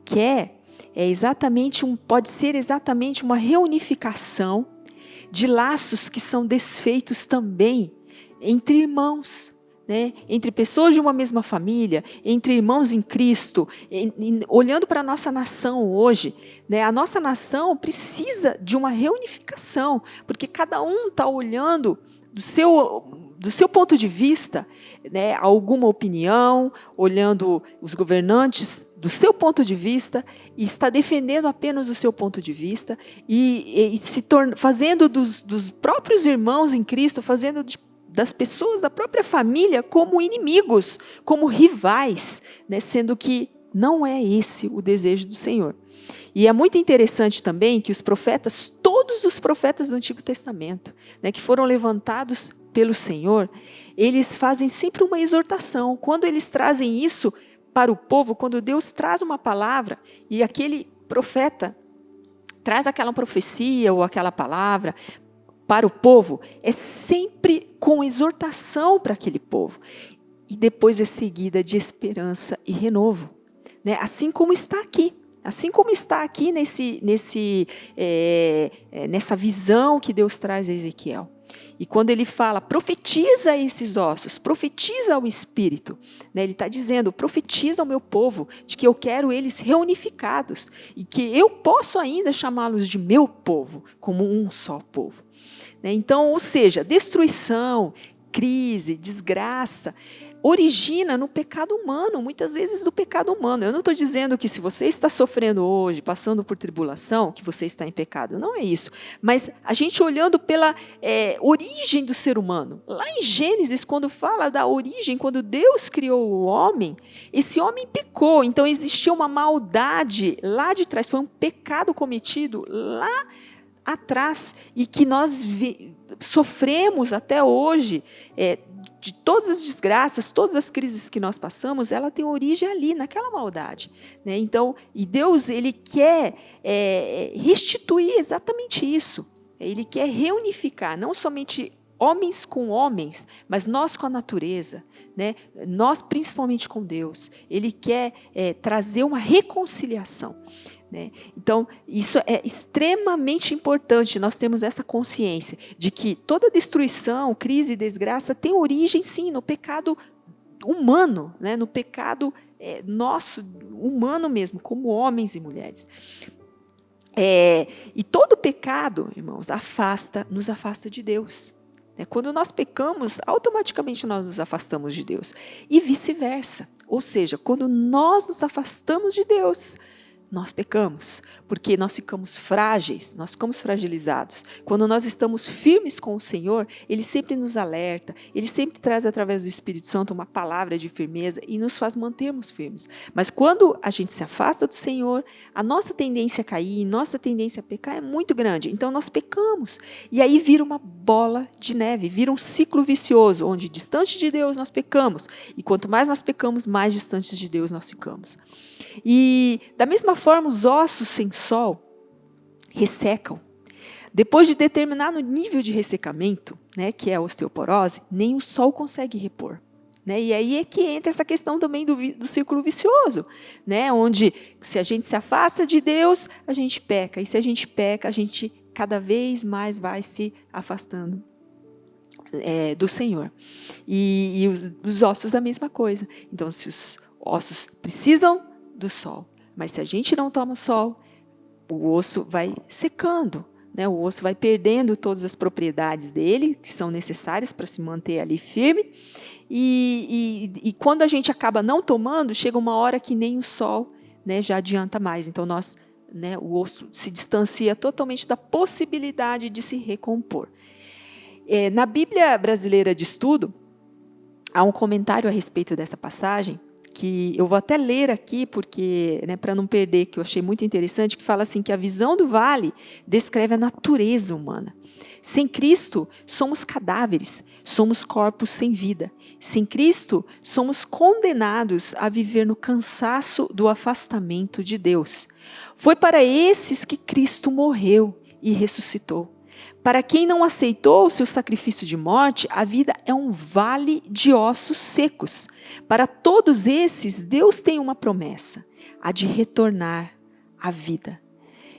quer, pode ser exatamente uma reunificação de laços que são desfeitos também entre irmãos, né? Entre pessoas de uma mesma família, entre irmãos em Cristo. Olhando para a nossa nação hoje, né? A nossa nação precisa de uma reunificação, porque cada um está olhando do seu ponto de vista, né, alguma opinião, olhando os governantes do seu ponto de vista, e está defendendo apenas o seu ponto de vista, e fazendo dos próprios irmãos em Cristo, fazendo das pessoas da própria família como inimigos, como rivais, né, sendo que não é esse o desejo do Senhor. E é muito interessante também que todos os profetas do Antigo Testamento, né, que foram levantados pelo Senhor, eles fazem sempre uma exortação. Quando eles trazem isso para o povo, quando Deus traz uma palavra e aquele profeta traz aquela profecia ou aquela palavra para o povo, é sempre com exortação para aquele povo. E depois é seguida de esperança e renovo, né? Assim como está aqui. Assim como está aqui nessa visão que Deus traz a Ezequiel. E quando ele fala, profetiza esses ossos, profetiza ao Espírito, né? Ele está dizendo, profetiza ao meu povo, de que eu quero eles reunificados, e que eu posso ainda chamá-los de meu povo, como um só povo. Né? Então, ou seja, destruição, crise, desgraça, origina no pecado humano, muitas vezes do pecado humano. Eu não estou dizendo que se você está sofrendo hoje, passando por tribulação, que você está em pecado. Não é isso. Mas a gente olhando pela origem do ser humano. Lá em Gênesis, quando fala da origem, quando Deus criou o homem, esse homem pecou. Então existia uma maldade lá de trás. Foi um pecado cometido lá atrás e que nós sofremos até hoje, de todas as desgraças, todas as crises que nós passamos, ela tem origem ali, naquela maldade, né? Então, e Deus, Ele quer restituir exatamente isso. Ele quer reunificar, não somente homens com homens, mas nós com a natureza, né? Nós principalmente com Deus. Ele quer trazer uma reconciliação. Né? Então, isso é extremamente importante, nós temos essa consciência de que toda destruição, crise e desgraça tem origem, sim, no pecado humano, né? No pecado nosso, humano mesmo, como homens e mulheres. E todo pecado, irmãos, nos afasta de Deus. Quando nós pecamos, automaticamente nós nos afastamos de Deus. E vice-versa. Ou seja, quando nós nos afastamos de Deus, nós pecamos, porque nós ficamos frágeis, nós ficamos fragilizados. Quando nós estamos firmes com o Senhor, Ele sempre nos alerta, Ele sempre traz através do Espírito Santo uma palavra de firmeza e nos faz mantermos firmes. Mas quando a gente se afasta do Senhor, a nossa tendência a cair, nossa tendência a pecar é muito grande. Então nós pecamos, e aí vira uma bola de neve, vira um ciclo vicioso, onde distante de Deus nós pecamos, e quanto mais nós pecamos, mais distantes de Deus nós ficamos. E da mesma forma, os ossos sem sol ressecam. Depois de determinado nível de ressecamento, né, que é a osteoporose, nem o sol consegue repor. Né? E aí é que entra essa questão também do círculo vicioso, né? Onde se a gente se afasta de Deus, a gente peca. E se a gente peca, a gente cada vez mais vai se afastando do Senhor. E os ossos a mesma coisa. Então, se os ossos precisam do sol, mas se a gente não toma sol, o osso vai secando, né? O osso vai perdendo todas as propriedades dele, que são necessárias para se manter ali firme, e quando a gente acaba não tomando, chega uma hora que nem o sol, né, já adianta mais. Então, o osso se distancia totalmente da possibilidade de se recompor. Na Bíblia Brasileira de Estudo, há um comentário a respeito dessa passagem, que eu vou até ler aqui, porque, né, para não perder, que eu achei muito interessante, que fala assim, que a visão do vale descreve a natureza humana. Sem Cristo, somos cadáveres, somos corpos sem vida. Sem Cristo, somos condenados a viver no cansaço do afastamento de Deus. Foi para esses que Cristo morreu e ressuscitou. Para quem não aceitou o seu sacrifício de morte, a vida é um vale de ossos secos. Para todos esses, Deus tem uma promessa, a de retornar à vida.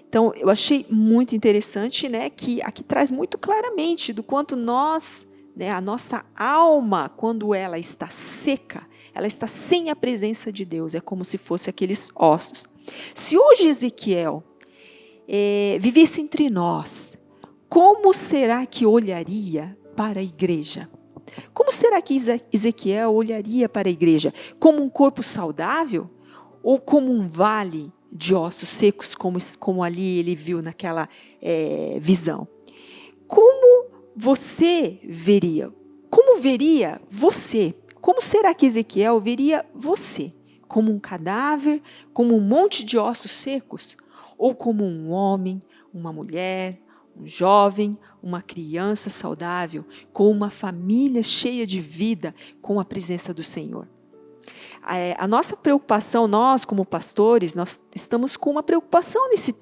Então, eu achei muito interessante, né, que aqui traz muito claramente do quanto nós, né, a nossa alma, quando ela está seca, ela está sem a presença de Deus, é como se fosse aqueles ossos. Se hoje Ezequiel vivesse entre nós, como será que olharia para a igreja? Como será que Ezequiel olharia para a igreja? Como um corpo saudável? Ou como um vale de ossos secos, como ali ele viu naquela visão? Como você veria? Como veria você? Como será que Ezequiel veria você? Como um cadáver? Como um monte de ossos secos? Ou como um homem, uma mulher, um jovem, uma criança saudável, com uma família cheia de vida, com a presença do Senhor? A nossa preocupação, nós como pastores, nós estamos com uma preocupação nesse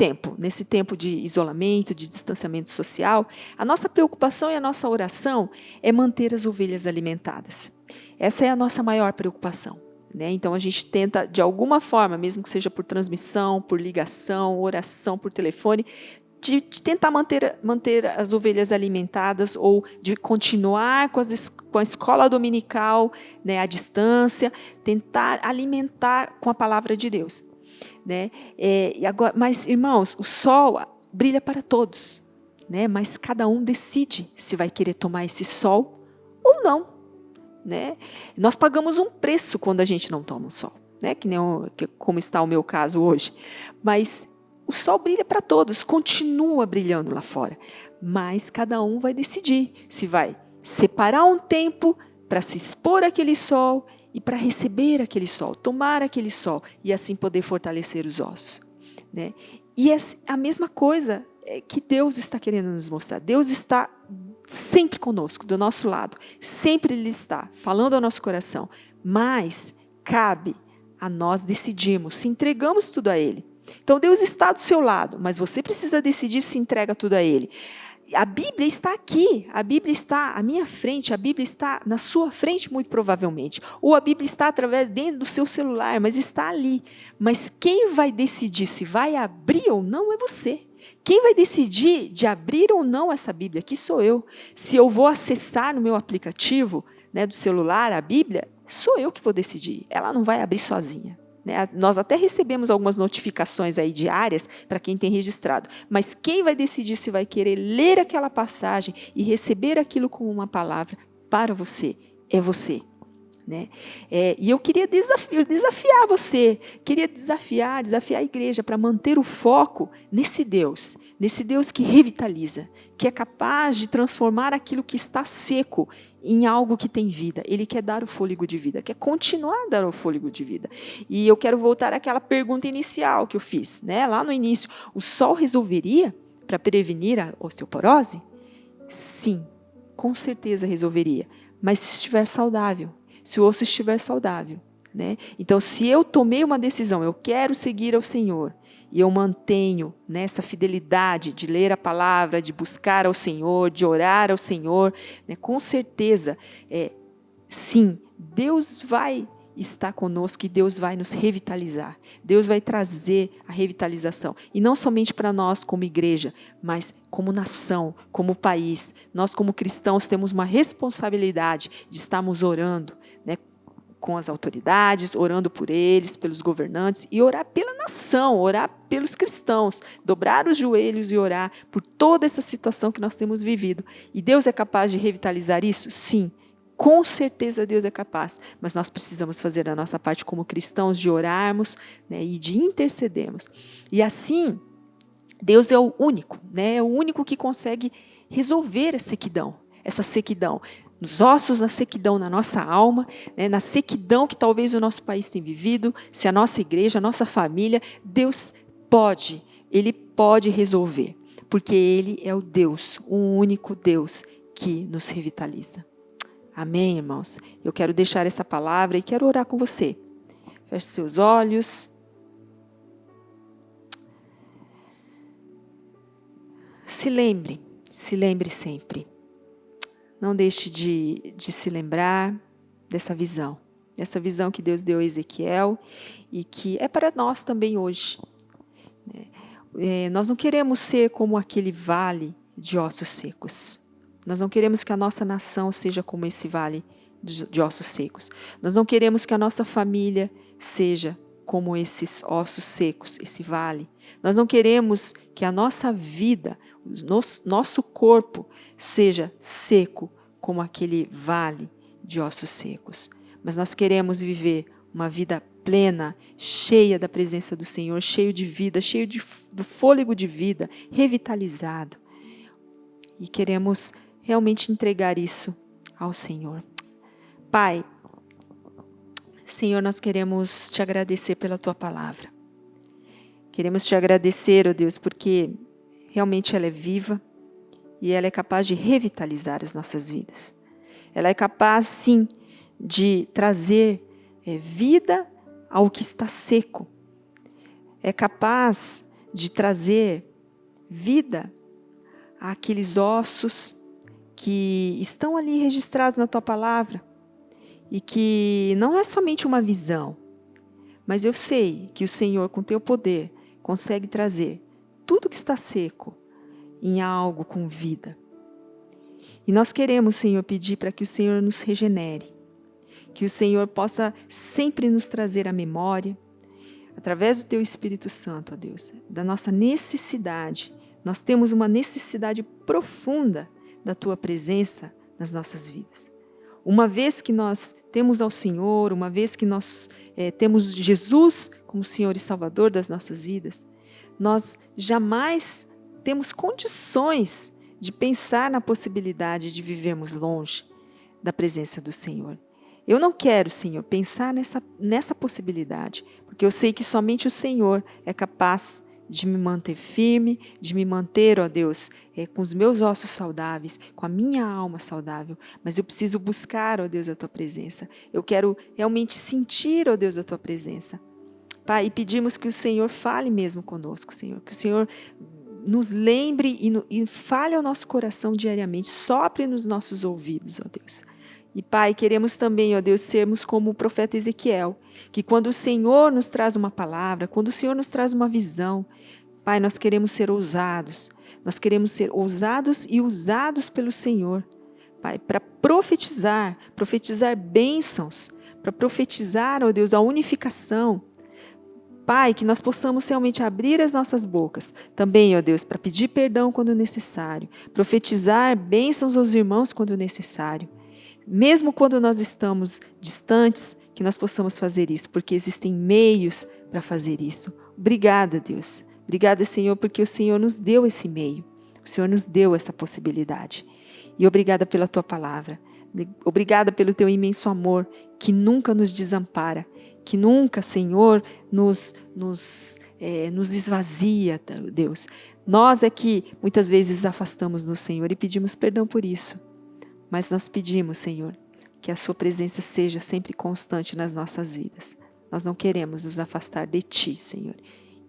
tempo de isolamento, de distanciamento social. A nossa preocupação e a nossa oração é manter as ovelhas alimentadas. Essa é a nossa maior preocupação. Né? Então, a gente tenta, de alguma forma, mesmo que seja por transmissão, por ligação, oração por telefone, de tentar manter as ovelhas alimentadas, ou de continuar com a escola dominical, né, à distância, tentar alimentar com a palavra de Deus. Né? Mas, irmãos, o sol brilha para todos, né? Mas cada um decide se vai querer tomar esse sol ou não, né? Nós pagamos um preço quando a gente não toma o sol, né? Como está o meu caso hoje. Mas o sol brilha para todos, continua brilhando lá fora. Mas cada um vai decidir se vai separar um tempo para se expor àquele sol e para receber aquele sol, tomar aquele sol e assim poder fortalecer os ossos, né? E é a mesma coisa que Deus está querendo nos mostrar. Deus está sempre conosco, do nosso lado. Sempre Ele está falando ao nosso coração. Mas cabe a nós decidirmos, se entregamos tudo a Ele. Então Deus está do seu lado, mas você precisa decidir se entrega tudo a Ele. A Bíblia está aqui, a Bíblia está à minha frente, a Bíblia está na sua frente muito provavelmente. Ou a Bíblia está dentro do seu celular, mas está ali. Mas quem vai decidir se vai abrir ou não é você. Quem vai decidir de abrir ou não essa Bíblia aqui sou eu. Se eu vou acessar no meu aplicativo, né, do celular a Bíblia, sou eu que vou decidir. Ela não vai abrir sozinha. Nós até recebemos algumas notificações aí diárias para quem tem registrado, mas quem vai decidir se vai querer ler aquela passagem e receber aquilo como uma palavra para você é você, né? E eu queria desafiar você, queria desafiar a igreja para manter o foco nesse Deus que revitaliza, que é capaz de transformar aquilo que está seco em algo que tem vida. Ele quer dar o fôlego de vida, quer continuar a dar o fôlego de vida. E eu quero voltar àquela pergunta inicial que eu fiz, né? Lá no início, o sol resolveria para prevenir a osteoporose? Sim, com certeza resolveria, mas se estiver saudável, se o osso estiver saudável, né? Então, se eu tomei uma decisão, eu quero seguir ao Senhor, e eu mantenho nessa fidelidade de ler a palavra, de buscar ao Senhor, de orar ao Senhor, né? Com certeza, sim, Deus vai estar conosco e Deus vai nos revitalizar. Deus vai trazer a revitalização. E não somente para nós como igreja, mas como nação, como país. Nós como cristãos temos uma responsabilidade de estarmos orando, né, com as autoridades, orando por eles, pelos governantes, e orar pela nação, orar pelos cristãos, dobrar os joelhos e orar por toda essa situação que nós temos vivido. E Deus é capaz de revitalizar isso? Sim, com certeza Deus é capaz, mas nós precisamos fazer a nossa parte como cristãos, de orarmos, né, e de intercedermos. E assim, Deus é o único, né, é o único que consegue resolver essa sequidão. Nos ossos, na sequidão na nossa alma, né, na sequidão que talvez o nosso país tenha vivido, se a nossa igreja, a nossa família, Deus pode, Ele pode resolver, porque Ele é o Deus, o único Deus que nos revitaliza. Amém, irmãos? Eu quero deixar essa palavra e quero orar com você. Feche seus olhos. Se lembre sempre. Não deixe de se lembrar dessa visão que Deus deu a Ezequiel e que é para nós também hoje. Nós não queremos ser como aquele vale de ossos secos. Nós não queremos que a nossa nação seja como esse vale de ossos secos. Nós não queremos que a nossa família seja como esses ossos secos, esse vale. Nós não queremos que a nossa vida, nosso corpo, seja seco como aquele vale de ossos secos. Mas nós queremos viver uma vida plena, cheia da presença do Senhor, cheio de vida, cheio do fôlego de vida, revitalizado. E queremos realmente entregar isso ao Senhor. Pai, Senhor, nós queremos te agradecer pela tua palavra. Queremos te agradecer, ó Deus, porque realmente ela é viva e ela é capaz de revitalizar as nossas vidas. Ela é capaz, sim, de trazer vida ao que está seco. É capaz de trazer vida àqueles ossos que estão ali registrados na tua palavra e que não é somente uma visão, mas eu sei que o Senhor, com teu poder, consegue trazer tudo que está seco em algo com vida. E nós queremos, Senhor, pedir para que o Senhor nos regenere, que o Senhor possa sempre nos trazer a memória, através do teu Espírito Santo, ó Deus, da nossa necessidade. Nós temos uma necessidade profunda da tua presença nas nossas vidas. Uma vez que nós temos ao Senhor, uma vez que nós temos Jesus como Senhor e Salvador das nossas vidas, nós jamais temos condições de pensar na possibilidade de vivermos longe da presença do Senhor. Eu não quero, Senhor, pensar nessa possibilidade, porque eu sei que somente o Senhor é capaz de me manter firme, de me manter, ó Deus, com os meus ossos saudáveis, com a minha alma saudável. Mas eu preciso buscar, ó Deus, a Tua presença. Eu quero realmente sentir, ó Deus, a Tua presença. Pai, e pedimos que o Senhor fale mesmo conosco, Senhor. Que o Senhor nos lembre e fale ao nosso coração diariamente. Sopre nos nossos ouvidos, ó Deus. E, Pai, queremos também, ó Deus, sermos como o profeta Ezequiel, que quando o Senhor nos traz uma palavra, quando o Senhor nos traz uma visão, Pai, nós queremos ser ousados e usados pelo Senhor, Pai, para profetizar bênçãos, para profetizar, ó Deus, a unificação. Pai, que nós possamos realmente abrir as nossas bocas, também, ó Deus, para pedir perdão quando necessário, profetizar bênçãos aos irmãos quando necessário. Mesmo quando nós estamos distantes, que nós possamos fazer isso, porque existem meios para fazer isso. Obrigada, Deus. Obrigada, Senhor, porque o Senhor nos deu esse meio. O Senhor nos deu essa possibilidade. E obrigada pela Tua palavra. Obrigada pelo Teu imenso amor, que nunca nos desampara, que nunca, Senhor, nos esvazia, Deus. Nós é que muitas vezes afastamos do Senhor e pedimos perdão por isso. Mas nós pedimos, Senhor, que a Sua presença seja sempre constante nas nossas vidas. Nós não queremos nos afastar de Ti, Senhor.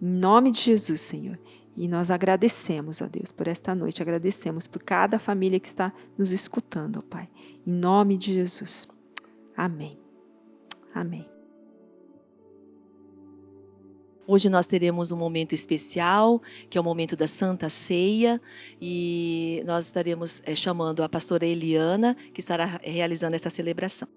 Em nome de Jesus, Senhor. E nós agradecemos, ó Deus, por esta noite. Agradecemos por cada família que está nos escutando, ó Pai. Em nome de Jesus. Amém. Amém. Hoje nós teremos um momento especial, que é o momento da Santa Ceia, e nós estaremos chamando a pastora Eliana, que estará realizando essa celebração.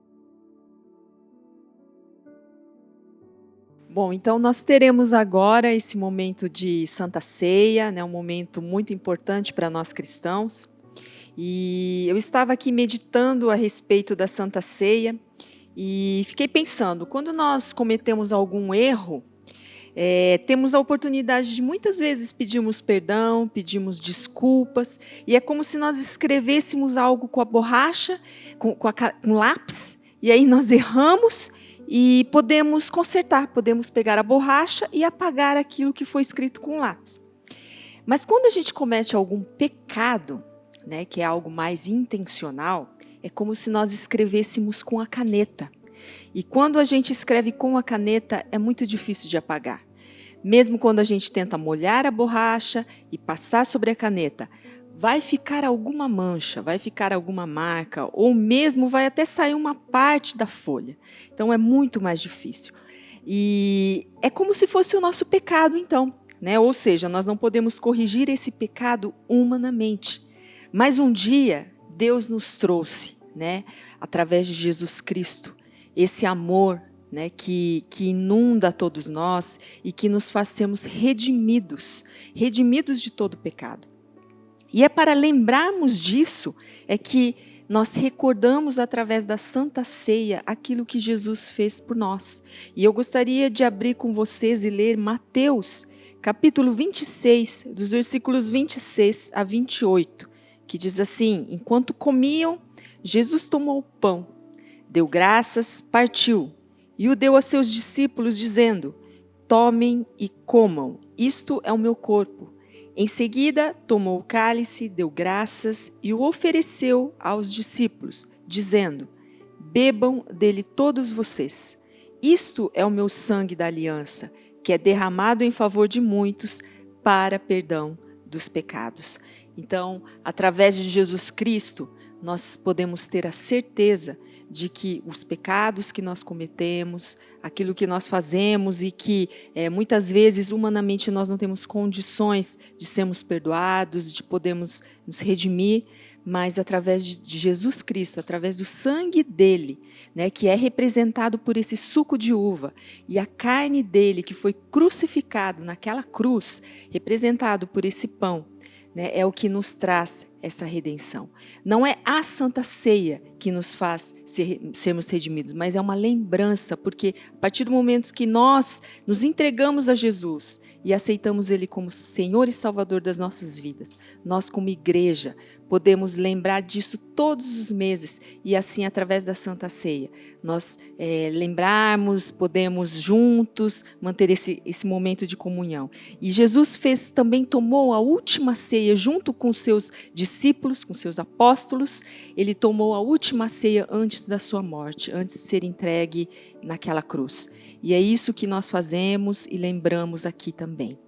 Bom, então nós teremos agora esse momento de Santa Ceia, né, um momento muito importante para nós cristãos. E eu estava aqui meditando a respeito da Santa Ceia e fiquei pensando, quando nós cometemos algum erro, temos a oportunidade de muitas vezes pedirmos perdão, pedimos desculpas, e é como se nós escrevêssemos algo com a borracha, com lápis, e aí nós erramos e podemos consertar, podemos pegar a borracha e apagar aquilo que foi escrito com lápis. Mas quando a gente comete algum pecado, né, que é algo mais intencional, é como se nós escrevêssemos com a caneta. E quando a gente escreve com a caneta, é muito difícil de apagar. Mesmo quando a gente tenta molhar a borracha e passar sobre a caneta, vai ficar alguma mancha, vai ficar alguma marca, ou mesmo vai até sair uma parte da folha. Então é muito mais difícil. E é como se fosse o nosso pecado, então, né? Ou seja, nós não podemos corrigir esse pecado humanamente. Mas um dia, Deus nos trouxe, né, através de Jesus Cristo, esse amor, né, que inunda todos nós e que nos faz sermos redimidos de todo pecado. E é para lembrarmos disso, é que nós recordamos através da Santa Ceia aquilo que Jesus fez por nós. E eu gostaria de abrir com vocês e ler Mateus, capítulo 26, dos versículos 26 a 28, que diz assim: enquanto comiam, Jesus tomou o pão, deu graças, partiu e o deu a seus discípulos, dizendo: tomem e comam, isto é o meu corpo. Em seguida, tomou o cálice, deu graças e o ofereceu aos discípulos, dizendo: bebam dele todos vocês. Isto é o meu sangue da aliança, que é derramado em favor de muitos para perdão dos pecados. Então, através de Jesus Cristo, nós podemos ter a certeza de que os pecados que nós cometemos, aquilo que nós fazemos e que muitas vezes humanamente nós não temos condições de sermos perdoados, de podermos nos redimir, mas através de Jesus Cristo, através do sangue dele, né, que é representado por esse suco de uva, e a carne dele que foi crucificado naquela cruz, representado por esse pão, né, é o que nos traz essa redenção. Não é a Santa Ceia que nos faz sermos redimidos, mas é uma lembrança, porque a partir do momento que nós nos entregamos a Jesus e aceitamos Ele como Senhor e Salvador das nossas vidas, nós como igreja podemos lembrar disso todos os meses e assim através da Santa Ceia nós lembrarmos, podemos juntos manter esse momento de comunhão. E Jesus também tomou a última ceia junto com seus discípulos, com seus apóstolos. Ele tomou a última ceia antes da sua morte, antes de ser entregue naquela cruz. E é isso que nós fazemos e lembramos aqui também.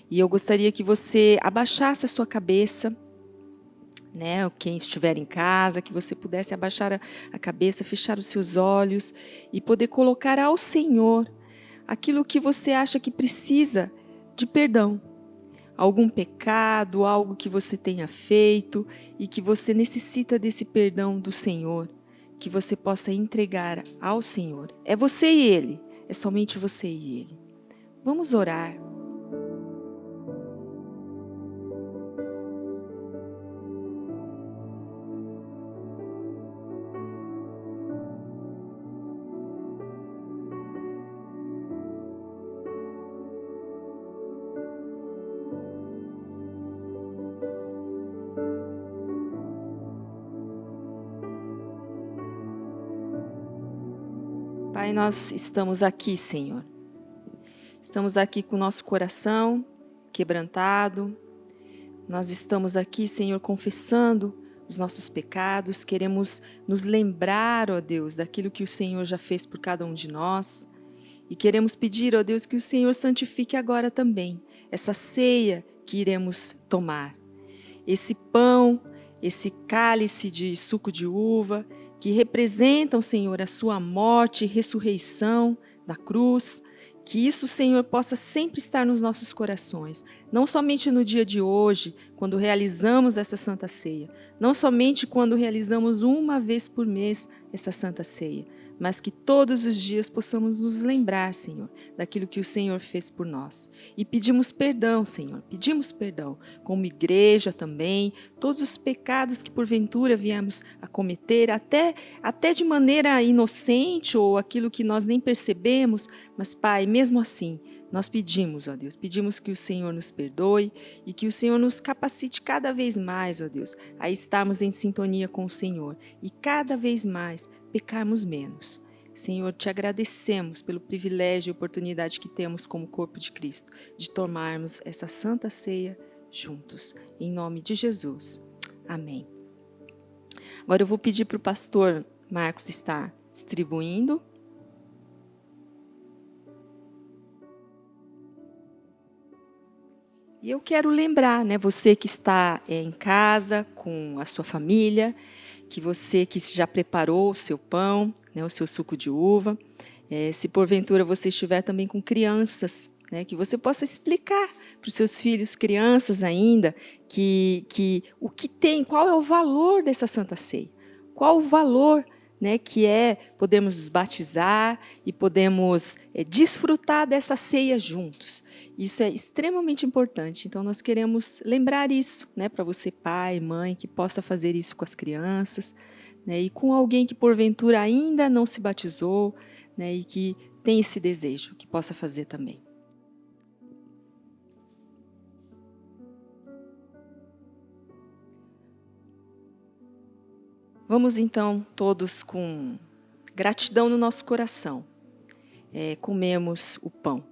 E eu gostaria que você abaixasse a sua cabeça, né? Quem estiver em casa, que você pudesse abaixar a cabeça, fechar os seus olhos e poder colocar ao Senhor aquilo que você acha que precisa de perdão. Algum pecado, algo que você tenha feito e que você necessita desse perdão do Senhor, que você possa entregar ao Senhor. É você e Ele, é somente você e Ele. Vamos orar. Pai, nós estamos aqui, Senhor. Estamos aqui com o nosso coração quebrantado. Nós estamos aqui, Senhor, confessando os nossos pecados. Queremos nos lembrar, ó Deus, daquilo que o Senhor já fez por cada um de nós. E queremos pedir, ó Deus, que o Senhor santifique agora também essa ceia que iremos tomar. Esse pão, esse cálice de suco de uva, que representam, Senhor, a sua morte e ressurreição na cruz, que isso, Senhor, possa sempre estar nos nossos corações, não somente no dia de hoje, quando realizamos essa Santa Ceia, não somente quando realizamos uma vez por mês essa Santa Ceia, mas que todos os dias possamos nos lembrar, Senhor, daquilo que o Senhor fez por nós. E pedimos perdão, Senhor, pedimos perdão, como igreja também, todos os pecados que porventura viemos a cometer, até de maneira inocente ou aquilo que nós nem percebemos, mas, Pai, mesmo assim, nós pedimos, ó Deus, pedimos que o Senhor nos perdoe e que o Senhor nos capacite cada vez mais, ó Deus, a estarmos em sintonia com o Senhor e cada vez mais pecarmos menos. Senhor, te agradecemos pelo privilégio e oportunidade que temos como corpo de Cristo, de tomarmos essa Santa Ceia juntos. Em nome de Jesus. Amém. Agora eu vou pedir para o pastor Marcos estar distribuindo. E eu quero lembrar, né, você que está em casa com a sua família, que você que já preparou o seu pão, né, o seu suco de uva, se porventura você estiver também com crianças, né, que você possa explicar para os seus filhos, crianças ainda, que o que tem, qual é o valor dessa Santa Ceia, qual o valor, né, que é podermos nos batizar e podemos desfrutar dessa ceia juntos. Isso é extremamente importante. Então, nós queremos lembrar isso, né, para você, pai, mãe, que possa fazer isso com as crianças, né, e com alguém que, porventura, ainda não se batizou, né, e que tem esse desejo, que possa fazer também. Vamos então todos com gratidão no nosso coração, comemos o pão.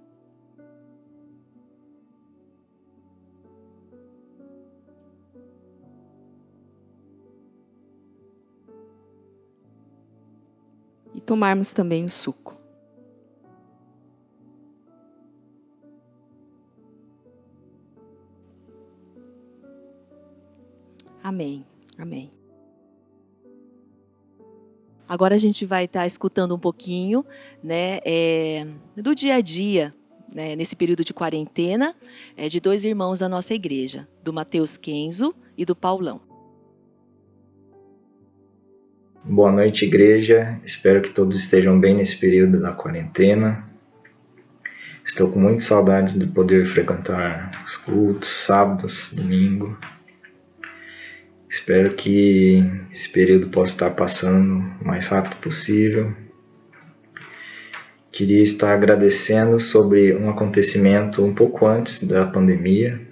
E tomarmos também o suco. Amém, amém. Agora a gente vai estar escutando um pouquinho, né, do dia a dia, né, nesse período de quarentena, de dois irmãos da nossa igreja, do Matheus Kenzo e do Paulão. Boa noite, igreja. Espero que todos estejam bem nesse período da quarentena. Estou com muita saudade de poder frequentar os cultos, sábados, domingo. Espero que esse período possa estar passando o mais rápido possível. Queria estar agradecendo sobre um acontecimento um pouco antes da pandemia.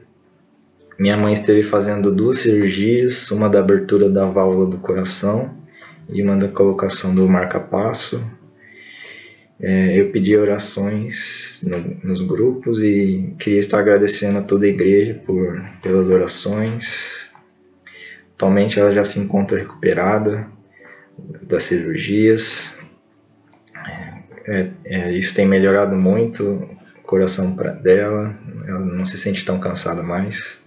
Minha mãe esteve fazendo 2 cirurgias, uma da abertura da válvula do coração e uma da colocação do marca-passo. Eu pedi orações nos grupos e queria estar agradecendo a toda a igreja pelas orações. Atualmente ela já se encontra recuperada das cirurgias. Isso tem melhorado muito o coração dela, ela não se sente tão cansada mais.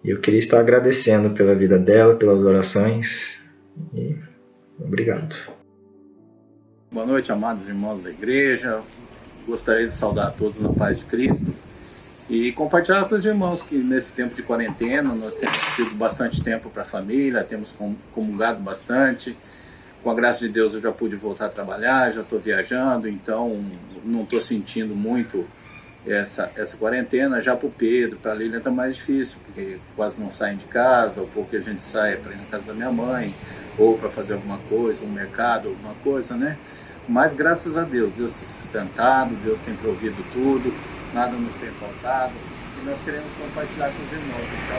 E eu queria estar agradecendo pela vida dela, pelas orações, e obrigado. Boa noite, amados irmãos da igreja. Gostaria de saudar a todos na paz de Cristo e compartilhar com os irmãos que nesse tempo de quarentena nós temos tido bastante tempo para a família, temos comungado bastante. Com a graça de Deus eu já pude voltar a trabalhar, já estou viajando, então não estou sentindo muito essa quarentena. Já para o Pedro, para a Lilian está mais difícil, porque quase não saem de casa, ou pouco que a gente sai para ir na casa da minha mãe, ou para fazer alguma coisa, um mercado, alguma coisa, né? Mas graças a Deus, Deus tem sustentado, Deus tem provido tudo, nada nos tem faltado, e nós queremos compartilhar com os irmãos. Então,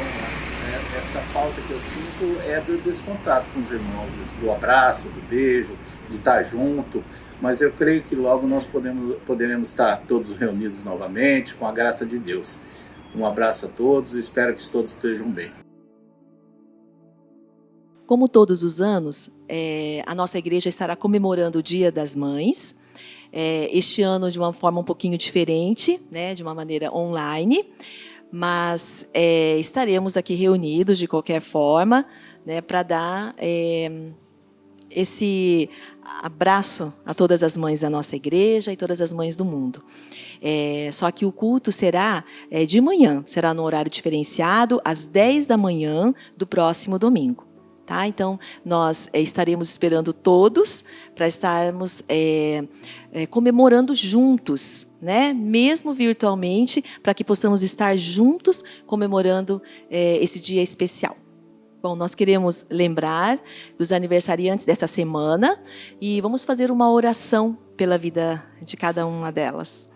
essa falta que eu sinto é desse contato com os irmãos, do abraço, do beijo, de estar junto, mas eu creio que logo nós poderemos estar todos reunidos novamente, com a graça de Deus. Um abraço a todos e espero que todos estejam bem. Como todos os anos, a nossa igreja estará comemorando o Dia das Mães, este ano de uma forma um pouquinho diferente, né, de uma maneira online, mas estaremos aqui reunidos de qualquer forma, né, para dar esse abraço a todas as mães da nossa igreja e todas as mães do mundo. Só que o culto será de manhã, será no horário diferenciado, às 10 da manhã do próximo domingo. Tá? Então, nós estaremos esperando todos para estarmos comemorando juntos, né? Mesmo virtualmente, para que possamos estar juntos comemorando esse dia especial. Bom, nós queremos lembrar dos aniversariantes dessa semana e vamos fazer uma oração pela vida de cada uma delas.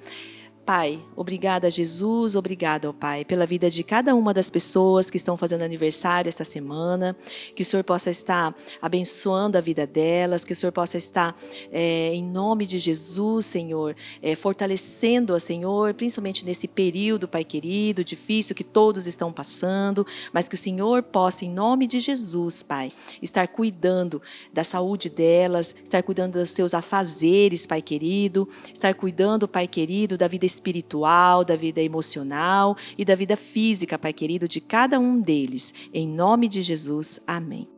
Pai, obrigada, Jesus, obrigada, ó Pai, pela vida de cada uma das pessoas que estão fazendo aniversário esta semana, que o Senhor possa estar abençoando a vida delas, que o Senhor possa estar, em nome de Jesus, Senhor, fortalecendo-a, Senhor, principalmente nesse período, Pai querido, difícil que todos estão passando, mas que o Senhor possa, em nome de Jesus, Pai, estar cuidando da saúde delas, estar cuidando dos seus afazeres, Pai querido, estar cuidando, Pai querido, da vida espiritual, da vida emocional e da vida física, Pai querido, de cada um deles. Em nome de Jesus, amém.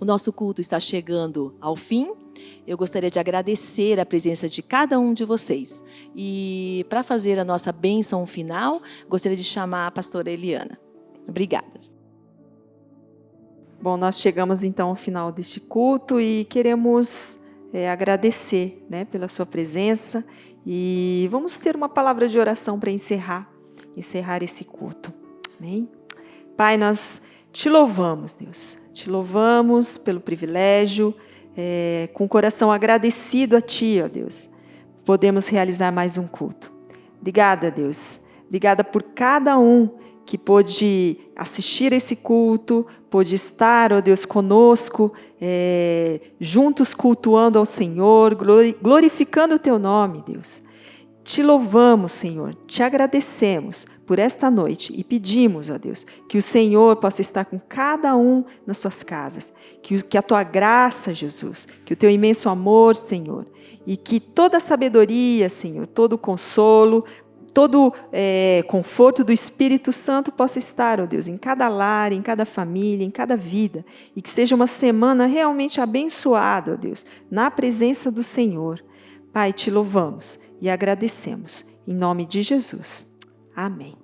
O nosso culto está chegando ao fim. Eu gostaria de agradecer a presença de cada um de vocês. E para fazer a nossa bênção final, gostaria de chamar a pastora Eliana. Obrigada. Bom, nós chegamos então ao final deste culto e queremos agradecer, né, pela sua presença e vamos ter uma palavra de oração para encerrar esse culto. Amém? Pai, nós te louvamos, Deus, te louvamos pelo privilégio, com o coração agradecido a Ti, ó Deus, podemos realizar mais um culto. Obrigada, Deus, obrigada por cada um que pôde assistir esse culto, pôde estar, ó Deus, conosco, juntos cultuando ao Senhor, glorificando o Teu nome, Deus. Te louvamos, Senhor, te agradecemos por esta noite e pedimos, ó Deus, que o Senhor possa estar com cada um nas suas casas, que a Tua graça, Jesus, que o Teu imenso amor, Senhor, e que toda a sabedoria, Senhor, todo o consolo, todo conforto do Espírito Santo possa estar, ó Deus, em cada lar, em cada família, em cada vida, e que seja uma semana realmente abençoada, ó Deus, na presença do Senhor. Pai, te louvamos e agradecemos, em nome de Jesus. Amém.